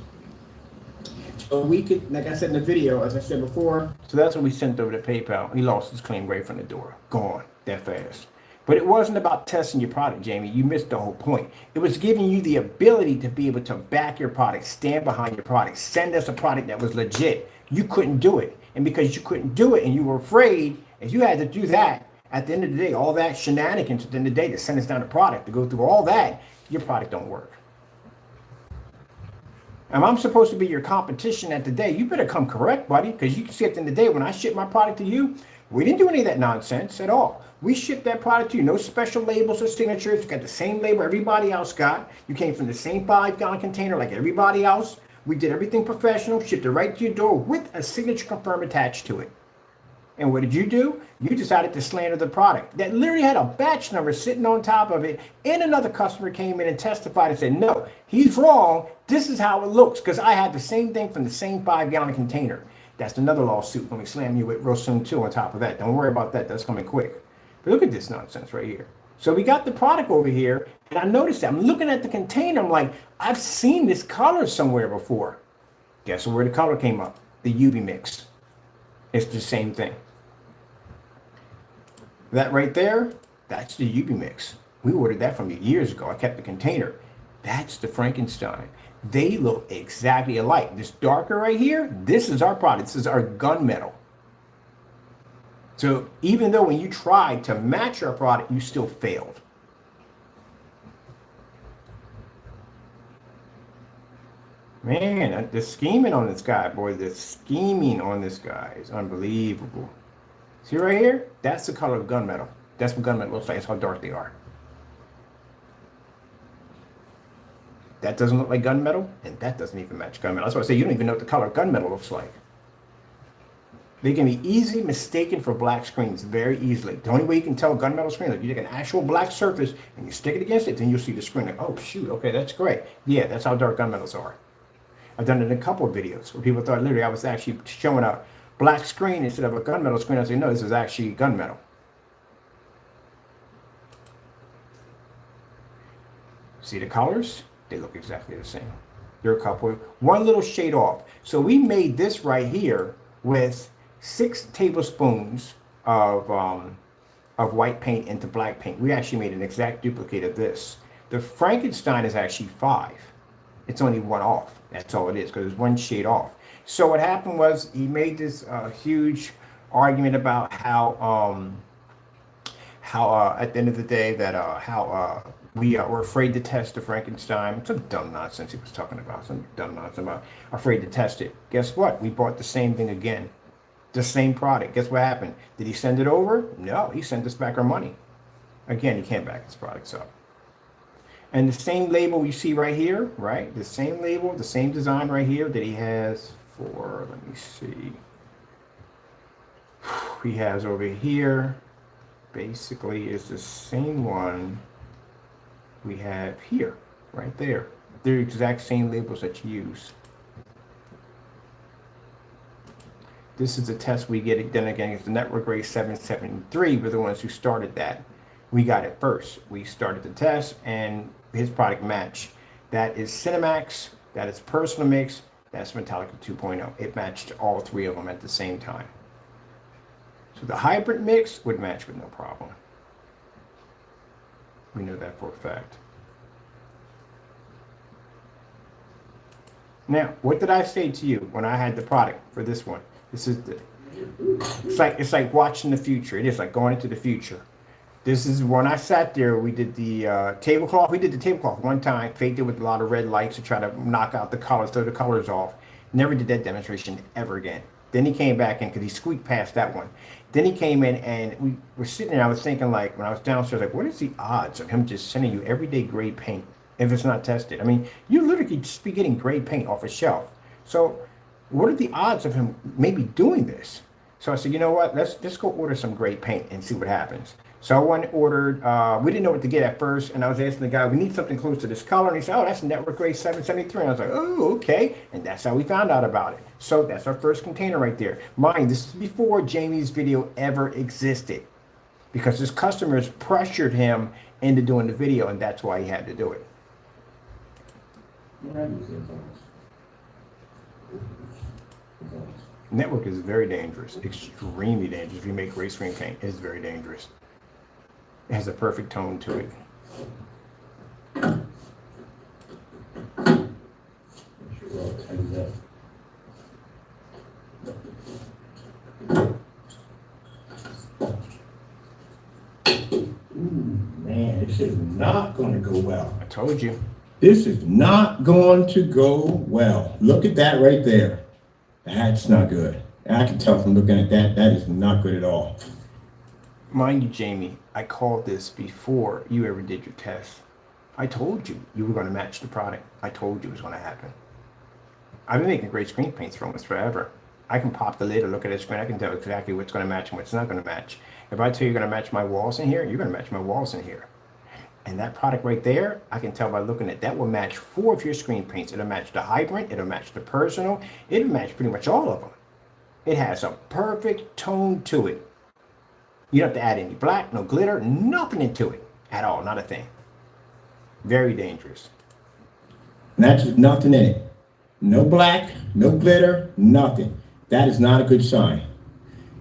S1: So we could, like I said in the video, as I said before. So that's what we sent over to PayPal. He lost his claim right from the door. Gone that fast. But it wasn't about testing your product, Jamie. You missed the whole point. It was giving you the ability to be able to back your product, stand behind your product, send us a product that was legit. You couldn't do it. And because you couldn't do it and you were afraid If you had to do that at the end of the day, all that shenanigans at the end of the day to send us down a product, to go through all that, your product don't work. And I'm supposed to be your competition at the day. You better come correct, buddy, because you can see at the end of the day when I ship my product to you, we didn't do any of that nonsense at all. We shipped that product to you. No special labels or signatures. You got the same label everybody else got. You came from the same 5-gallon container like everybody else. We did everything professional, shipped it right to your door with a signature confirm attached to it. And what did you do? You decided to slander the product that literally had a batch number sitting on top of it. And another customer came in and testified and said, no, he's wrong. This is how it looks because I had the same thing from the same 5-gallon container. That's another lawsuit when we slam you with real soon too on top of that. Don't worry about that. That's coming quick. But look at this nonsense right here. So we got the product over here, and I noticed that. I'm looking at the container. I'm like, I've seen this color somewhere before. Guess where the color came up? The UV mix. It's the same thing. That right there, that's the UV mix. We ordered that from you years ago. I kept the container. That's the Frankenstein. They look exactly alike. This darker right here, this is our product. This is our gunmetal. So even though when you tried to match our product, you still failed. Man, the scheming on this guy, boy, the scheming on this guy is unbelievable. See right here? That's the color of gunmetal. That's what gunmetal looks like. That's how dark they are. That doesn't look like gunmetal, and that doesn't even match gunmetal. That's why I say you don't even know what the color of gunmetal looks like. They can be easily mistaken for black screens very easily. The only way you can tell a gunmetal screen, like you take an actual black surface and you stick it against it, then you'll see the screen. Like, oh shoot, okay, that's great. Yeah, that's how dark gunmetals are. I've done it in a couple of videos where people thought literally I was actually showing a black screen instead of a gunmetal screen. I say, no, this is actually gunmetal. See the colors? They look exactly the same. They're a couple, one little shade off. So we made this right here with 6 tablespoons of white paint into black paint. We actually made an exact duplicate of this. The Frankenstein is actually 5. It's only 1 off. That's all it is, because it's 1 shade off. So what happened was he made this huge argument about how at the end of the day that we were afraid to test the Frankenstein. Some dumb nonsense he was talking about. Some dumb nonsense about afraid to test it. Guess what? We bought the same thing again. The same product. Guess what happened? Did he send it over? No, he sent us back our money. Again, he can't back his products up. And the same label you see right here, right? The same label, the same design right here that he has for, let me see. He has over here, basically is the same one we have here, right there. They're the exact same labels that you use. This is a test we get done again against the Network Grade 773. We're the ones who started that. We got it first. We started the test and his product matched. That is Cinemax, that is Personal Mix, that's Metallica 2.0. It matched all 3 of them at the same time. So the hybrid mix would match with no problem. We know that for a fact. Now, what did I say to you when I had the product for this one? This is the, it's like watching the future. It is like going into the future. This is when I sat there, we did the tablecloth. We did the tablecloth one time, faked it with a lot of red lights to try to knock out the colors, throw the colors off. Never did that demonstration ever again. Then he came back in because he squeaked past that one. Then he came in and we were sitting there. I was thinking, like, when I was downstairs, like, what is the odds of him just sending you everyday grade paint if it's not tested? I mean, you literally just be getting grade paint off a shelf. So what are the odds of him maybe doing this? So I said, you know what? Let's go order some grade paint and see what happens. So I went and ordered, we didn't know what to get at first, and I was asking the guy, we need something close to this color, and he said, oh, that's Network Grade 773, and I was like, oh, okay, and that's how we found out about it. So that's our first container right there. Mind, this is before Jamie's video ever existed, because his customers pressured him into doing the video, and that's why he had to do it. Network is very dangerous, extremely dangerous. If you make gray screen paint, it's very dangerous. It has a perfect tone to it.
S8: is not going to go well.
S1: I told you.
S8: This is not going to go well. Look at that right there. That's not good. I can tell from looking at that, that is not good at all.
S1: Mind you, Jamie, I called this before you ever did your test. I told you you were going to match the product. I told you it was going to happen. I've been making great screen paints for almost forever. I can pop the lid and look at the screen. I can tell exactly what's going to match and what's not going to match. If I tell you you're going to match my walls in here, you're going to match my walls in here. And that product right there, I can tell by looking at that will match 4 of your screen paints. It'll match the Hybrant, it'll match the Personal, it'll match pretty much all of them. It has a perfect tone to it. You don't have to add any black, no glitter, nothing into it at all, not a thing. Very dangerous.
S8: And that's with nothing in it. No black, no glitter, nothing. That is not a good sign.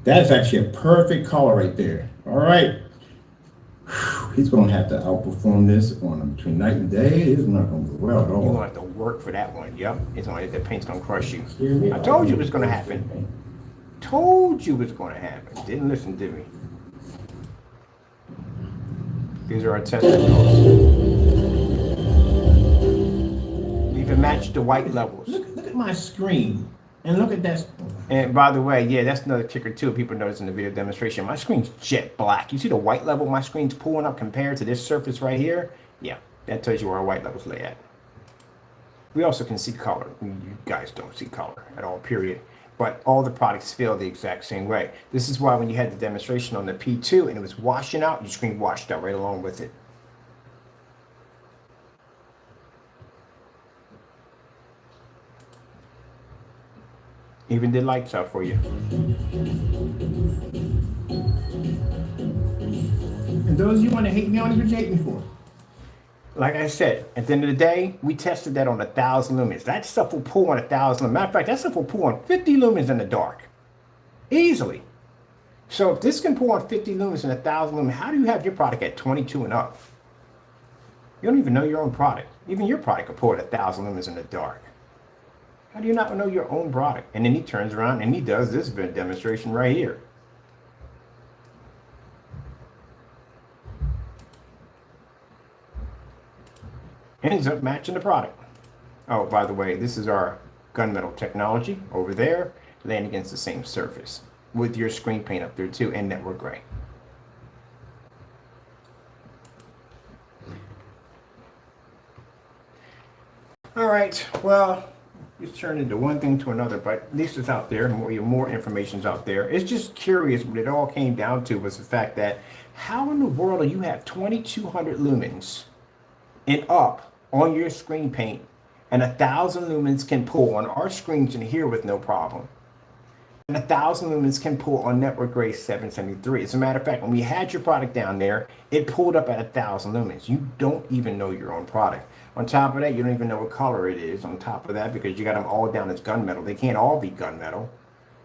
S8: That is actually a perfect color right there. All right. He's going to have to outperform this on between night and day. It's not going to go well at all.
S1: You're going to have to work for that one. Yep. The paint's going to crush you. I told you it was going to happen. Told you it was going to happen. Didn't listen to me. These are our test results. We even matched the white levels.
S8: Look at my screen. And look at that.
S1: And by the way, yeah, that's another kicker too. People notice in the video demonstration, my screen's jet black. You see the white level my screen's pulling up compared to this surface right here? Yeah, that tells you where our white levels lay at. We also can see color. You guys don't see color at all, period. But all the products feel the exact same way. This is why when you had the demonstration on the P2 and it was washing out, your screen washed out right along with it. Even did lights out for you.
S8: And those of you want to hate me on, what you hate me for?
S1: Like I said, at the end of the day, we tested that on 1,000 lumens. That stuff will pull on 1,000 lumens. Matter of fact, that stuff will pull on 50 lumens in the dark. Easily. So if this can pull on 50 lumens and 1,000 lumens, how do you have your product at 22 and up? You don't even know your own product. Even your product can pull at 1,000 lumens in the dark. How do you not know your own product? And then he turns around and he does this demonstration right here. Ends up matching the product. Oh, by the way, this is our gunmetal technology over there, laying against the same surface with your screen paint up there too, and network gray. All right, well, it's turned into one thing to another, but at least it's out there, more information's out there. It's just curious, what it all came down to was the fact that how in the world do you have 2,200 lumens and up on your screen paint, and 1,000 lumens can pull on our screens in here with no problem, and 1,000 lumens can pull on network gray 773. As a matter of fact, when we had your product down there, it pulled up at 1,000 lumens. You don't even know your own product. On top of that, you don't even know what color it is on top of that, because you got them all down as gunmetal. They can't all be gunmetal.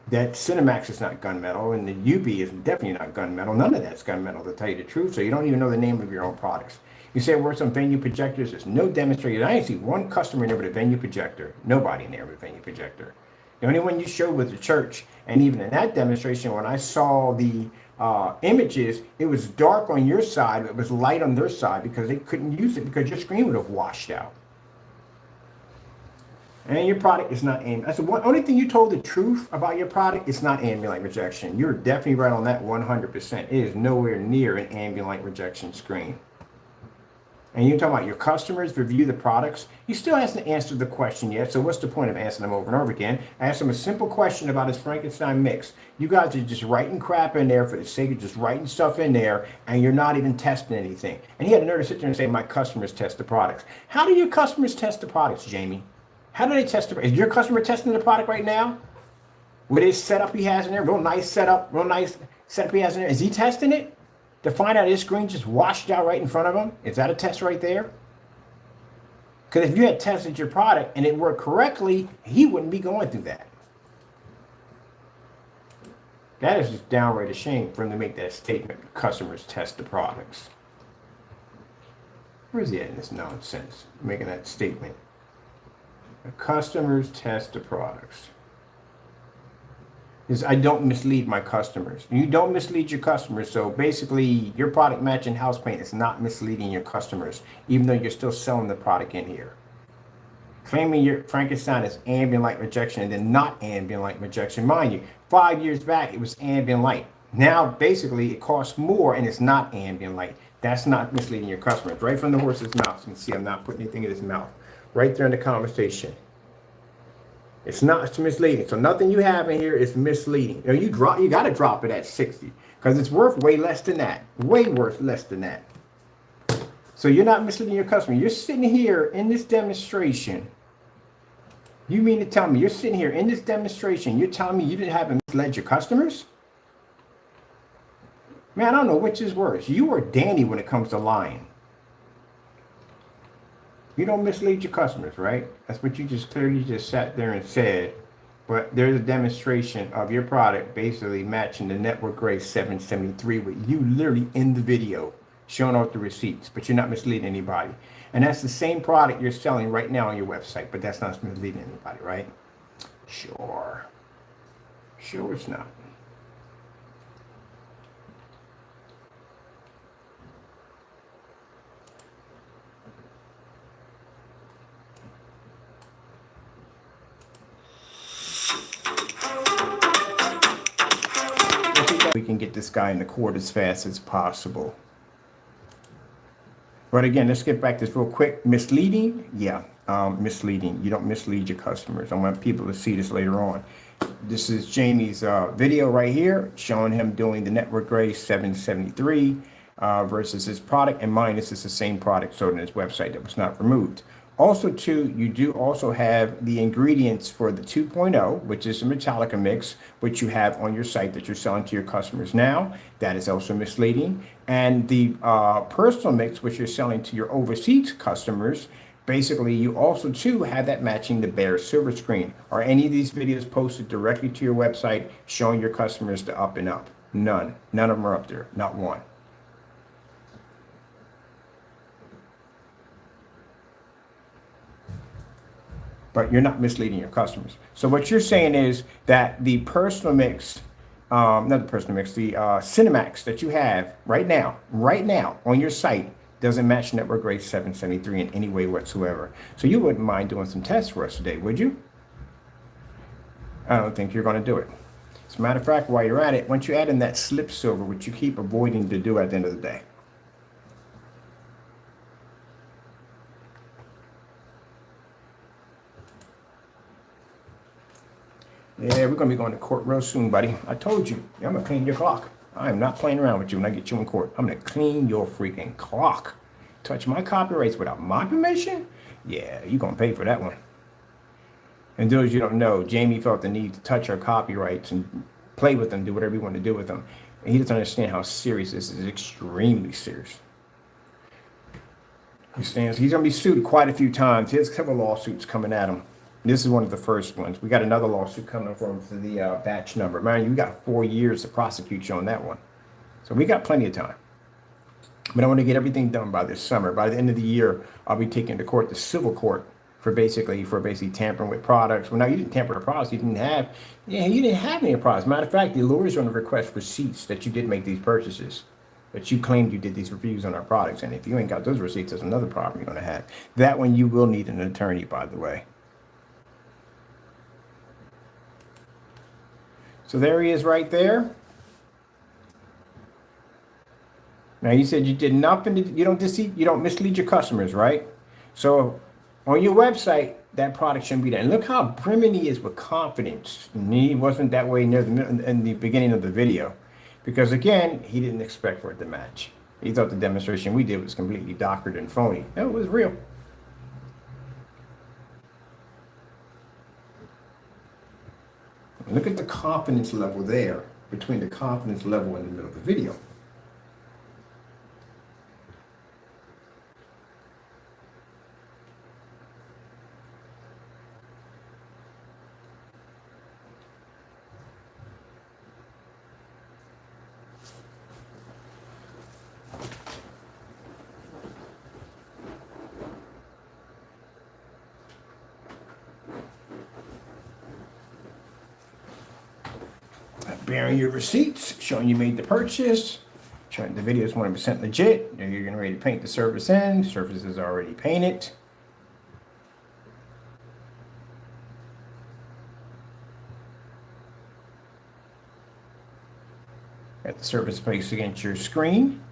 S1: That Cinemax is not gunmetal, and the UV is definitely not gunmetal. None of that's gunmetal, to tell you the truth. So you don't even know the name of your own products. You say, where's some venue projectors? There's no demonstrated. I didn't see one customer in there with a venue projector. Nobody in there with a venue projector. The only one you showed was the church. And even in that demonstration, when I saw the images, it was dark on your side, it was light on their side, because they couldn't use it because your screen would have washed out. And your product is not ambient. That's the only thing you told the truth about your product. It's not ambient light rejection. You're definitely right on that 100%. It is nowhere near an ambient light rejection screen. And you're talking about your customers review the products. He still hasn't answered the question yet, so what's the point of answering them over and over again? I asked him a simple question about his Frankenstein mix. You guys are just writing crap in there for the sake of just writing stuff in there, and you're not even testing anything. And he had a nerve to sit there and say, my customers test the products. How do your customers test the products, Jamie? How do they test the products? Is your customer testing the product right now? With his setup he has in there, real nice setup he has in there. Is he testing it? To find out his screen just washed out right in front of him? Is that a test right there? Because if you had tested your product and it worked correctly, he wouldn't be going through that. That is just downright a shame for him to make that statement, customers test the products. Where is he at in this nonsense, making that statement? The customers test the products. is I don't mislead my customers. You don't mislead your customers. So basically, your product matching house paint is not misleading your customers, even though you're still selling the product in here. Claiming your Frankenstein is ambient light rejection and then not ambient light rejection. Mind you, 5 years back, it was ambient light. Now, basically, it costs more and it's not ambient light. That's not misleading your customers. Right from the horse's mouth. You can see I'm not putting anything in his mouth. Right there in the conversation. It's not misleading. So nothing you have in here is misleading. You know, you got to drop it at 60 because it's worth way less than that. Way worth less than that. So you're not misleading your customer. You're sitting here in this demonstration. You mean to tell me you're sitting here in this demonstration, you're telling me you didn't have misled your customers? Man, I don't know which is worse. You or Danny when it comes to lying. You don't mislead your customers, right? That's what you just clearly just sat there and said. But there's a demonstration of your product basically matching the Network Gray 773 with you literally in the video showing off the receipts, but you're not misleading anybody. And that's the same product you're selling right now on your website, but that's not misleading anybody, right? Sure. Sure it's not. We can get this guy in the court as fast as possible. But again, let's get back to this real quick. Misleading? Yeah, misleading. You don't mislead your customers. I want people to see this later on. This is Jamie's video right here showing him doing the Network Gray 773 versus his product. And mine, this is the same product sold on his website that was not removed. Also, too, you do also have the ingredients for the 2.0, which is a Metallica mix, which you have on your site that you're selling to your customers now. That is also misleading. And the personal mix, which you're selling to your overseas customers, basically, you also, too, have that matching the bare silver screen. Are any of these videos posted directly to your website showing your customers the up and up? None. None of them are up there. Not one. But you're not misleading your customers. So what you're saying is that the personal mix, not the personal mix, the Cinemax that you have right now on your site doesn't match Network Gray 773 in any way whatsoever. So you wouldn't mind doing some tests for us today, would you? I don't think you're going to do it. As a matter of fact, while you're at it, once you add in that slip silver, which you keep avoiding to do at the end of the day. Yeah, we're going to be going to court real soon, buddy. I told you. I'm going to clean your clock. I am not playing around with you when I get you in court. I'm going to clean your freaking clock. Touch my copyrights without my permission? Yeah, you're going to pay for that one. And those you don't know, Jamie felt the need to touch our copyrights and play with them, do whatever you want to do with them. And he doesn't understand how serious this is. Extremely serious. He's going to be sued quite a few times. He has several lawsuits coming at him. This is one of the first ones. We got another lawsuit coming from the batch number. Man, you got 4 years to prosecute you on that one. So we got plenty of time. But I want to get everything done by this summer. By the end of the year, I'll be taking to court, the civil court, for basically tampering with products. Well, now you didn't tamper the products. You didn't have any products. Matter of fact, the lawyers are going to request receipts that you did make these purchases, that you claimed you did these reviews on our products. And if you ain't got those receipts, there's another problem you're going to have. That one you will need an attorney, by the way. So there he is right there. Now you said you did nothing. You don't deceive. You don't mislead your customers, right? So on your website, that product shouldn't be there. And look how brimming he is with confidence. And he wasn't that way in the beginning of the video, because again, he didn't expect for it to match. He thought the demonstration we did was completely doctored and phony. No, it was real. Look at the confidence level there, between the confidence level in the middle of the video. bearing your receipts, showing you made the purchase, showing the video is 100% legit. Now you're getting ready to paint the surface in. Surface is already painted. Got the surface placed against your screen.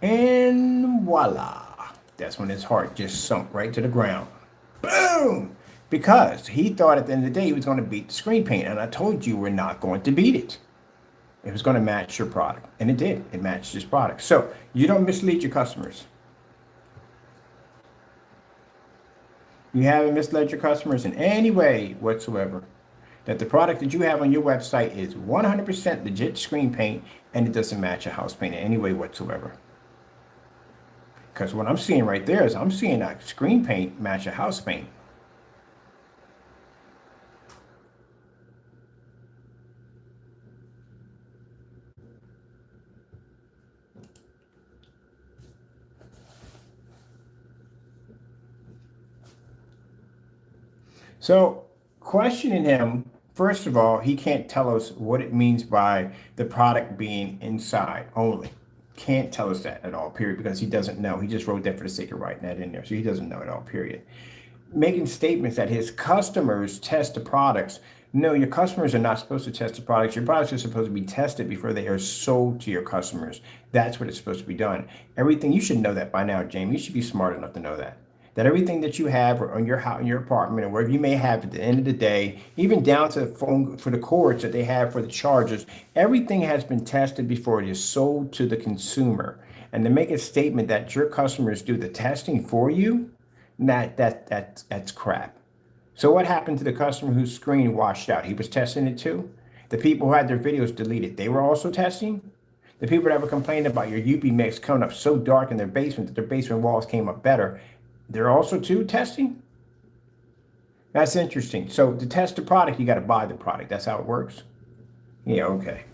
S1: And voila. That's when his heart just sunk right to the ground. Boom! Because he thought at the end of the day he was going to beat the screen paint. And I told you we're not going to beat it. It was going to match your product. And it did. It matched his product. So you don't mislead your customers. You haven't misled your customers in any way whatsoever. That the product that you have on your website is 100% legit screen paint and it doesn't match a house paint in any way whatsoever. Because what I'm seeing right there is I'm seeing a screen paint match a house paint. So questioning him, first of all, he can't tell us what it means by the product being inside only. Can't tell us that at all, period, because he doesn't know. He just wrote that for the sake of writing that in there. So he doesn't know at all, period. Making statements that his customers test the products. No, your customers are not supposed to test the products. Your products are supposed to be tested before they are sold to your customers. That's what it's supposed to be done. Everything, you should know that by now, Jamie. You should be smart enough to know that. That everything that you have on your house, in your apartment, or wherever you may have at the end of the day, even down to the phone for the cords that they have for the chargers, everything has been tested before it is sold to the consumer. And to make a statement that your customers do the testing for you, that's crap. So what happened to the customer whose screen washed out? He was testing it too. The people who had their videos deleted, they were also testing. The people that were complaining about your UV mix coming up so dark in their basement that their basement walls came up better, they're also too testing? That's interesting. So to test the product, you got to buy the product. That's how it works? Yeah, okay.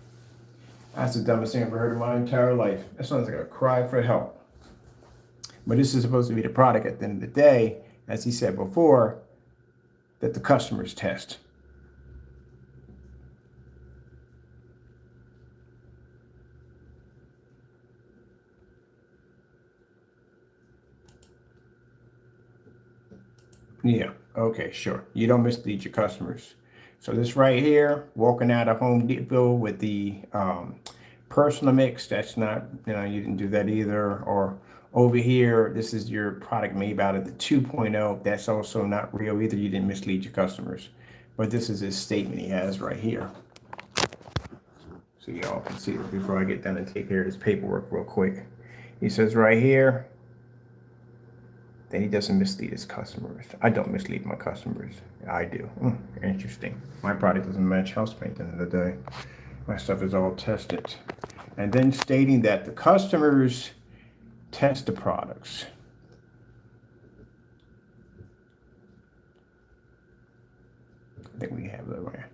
S1: That's the dumbest thing I've ever heard in my entire life. That sounds like a cry for help. But this is supposed to be the product at the end of the day, as he said before, that the customers test. Yeah, okay, sure. You don't mislead your customers. So this right here, walking out of Home Depot with the personal mix, that's not, you didn't do that either. Or over here, this is your product made out of the 2.0. That's also not real either. You didn't mislead your customers. But this is his statement he has right here. So y'all can see it before I get done and take care of this paperwork real quick. He says right here, then he doesn't mislead his customers. I don't mislead my customers. I do. Interesting. My product doesn't match house paint at the end of the day. My stuff is all tested. And then stating that the customers test the products. I think we have that right.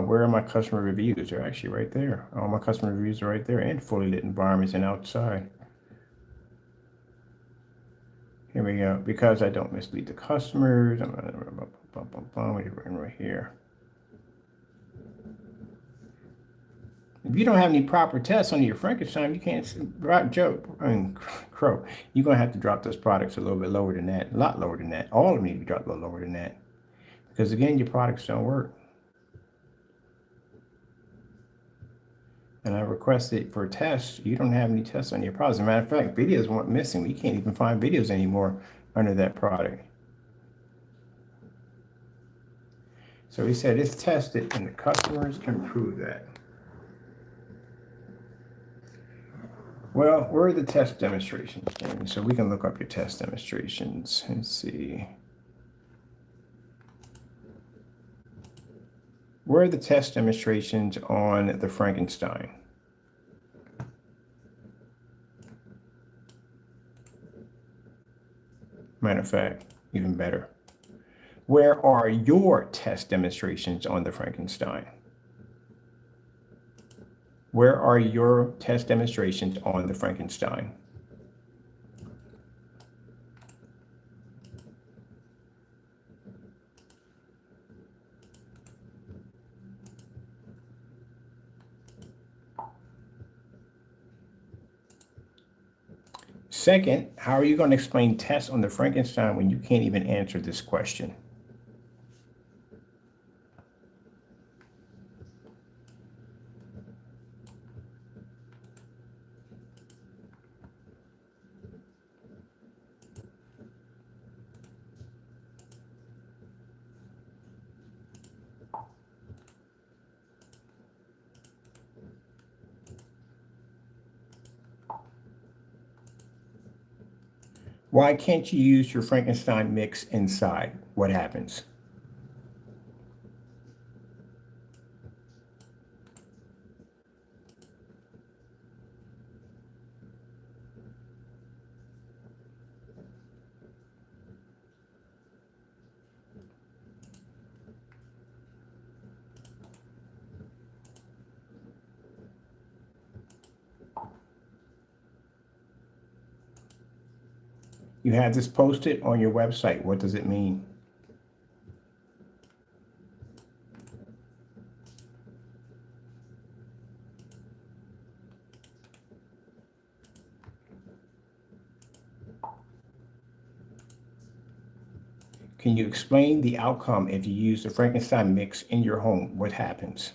S1: Where are my customer reviews? They're actually right there. All my customer reviews are right there, and fully lit environments and outside. Here we go. Because I don't mislead the customers, I'm going right here. If you don't have any proper tests on your Frankenstein, you can't Crow. You're gonna have to drop those products a little bit lower than that, a lot lower than that. All of them need to be dropped a little lower than that, because again, your products don't work. And I requested for tests. You don't have any tests on your products. As a matter of fact, videos weren't missing. We can't even find videos anymore under that product. So he said it's tested and the customers can prove that. Well, where are the test demonstrations, Jamie? So we can look up your test demonstrations and see. Where are the test demonstrations on the Frankenstein? Matter of fact, even better. Where are your test demonstrations on the Frankenstein? Where are your test demonstrations on the Frankenstein? Second, how are you going to explain tests on the Frankenstein when you can't even answer this question? Why can't you use your Frankenstein mix inside? What happens? You have this posted on your website. What does it mean? Can you explain the outcome if you use the Frankenstein mix in your home? What happens?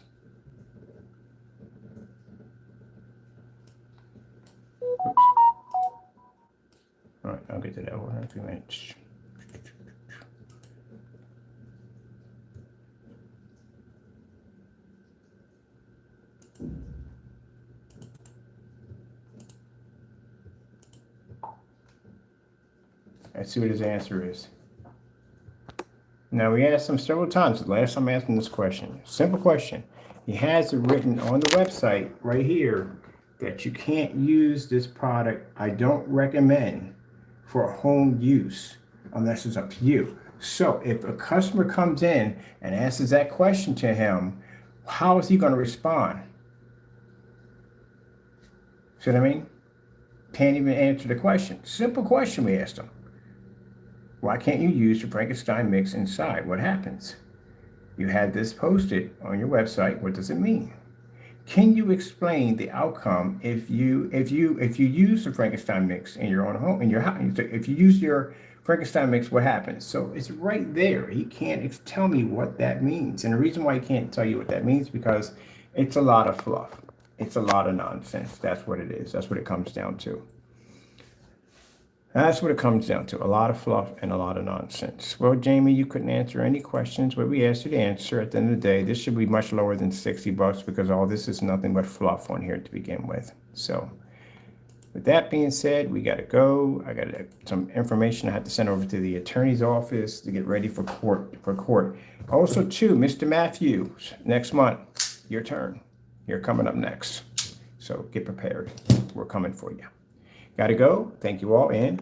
S1: Oops. All right, I'll get to that one in a few minutes. Let's see what his answer is. Now, we asked him several times. The last time I asked him this question, simple question. He has it written on the website right here that you can't use this product. I don't recommend for home use unless it's up to you. So if a customer comes in and answers that question to him, how is he going to respond? See what I mean? Can't even answer the question. Simple question we asked him. Why can't you use the Frankenstein mix inside? What happens? You had this posted on your website. What does it mean? Can you explain the outcome if you use the Frankenstein mix in your own home, in your house? If you use your Frankenstein mix, what happens? So it's right there. He can't tell me what that means. And the reason why he can't tell you what that means because it's a lot of fluff. It's a lot of nonsense. That's what it is. That's what it comes down to. That's what it comes down to, a lot of fluff and a lot of nonsense. Well, Jamie, you couldn't answer any questions, but we asked you to answer. At the end of the day, this should be much lower than $60 because all this is nothing but fluff on here to begin with. So with that being said, we got to go. I got some information I have to send over to the attorney's office to get ready for court. Also, too, Mr. Matthews, next month, your turn. You're coming up next. So get prepared. We're coming for you. Got to go. Thank you all, and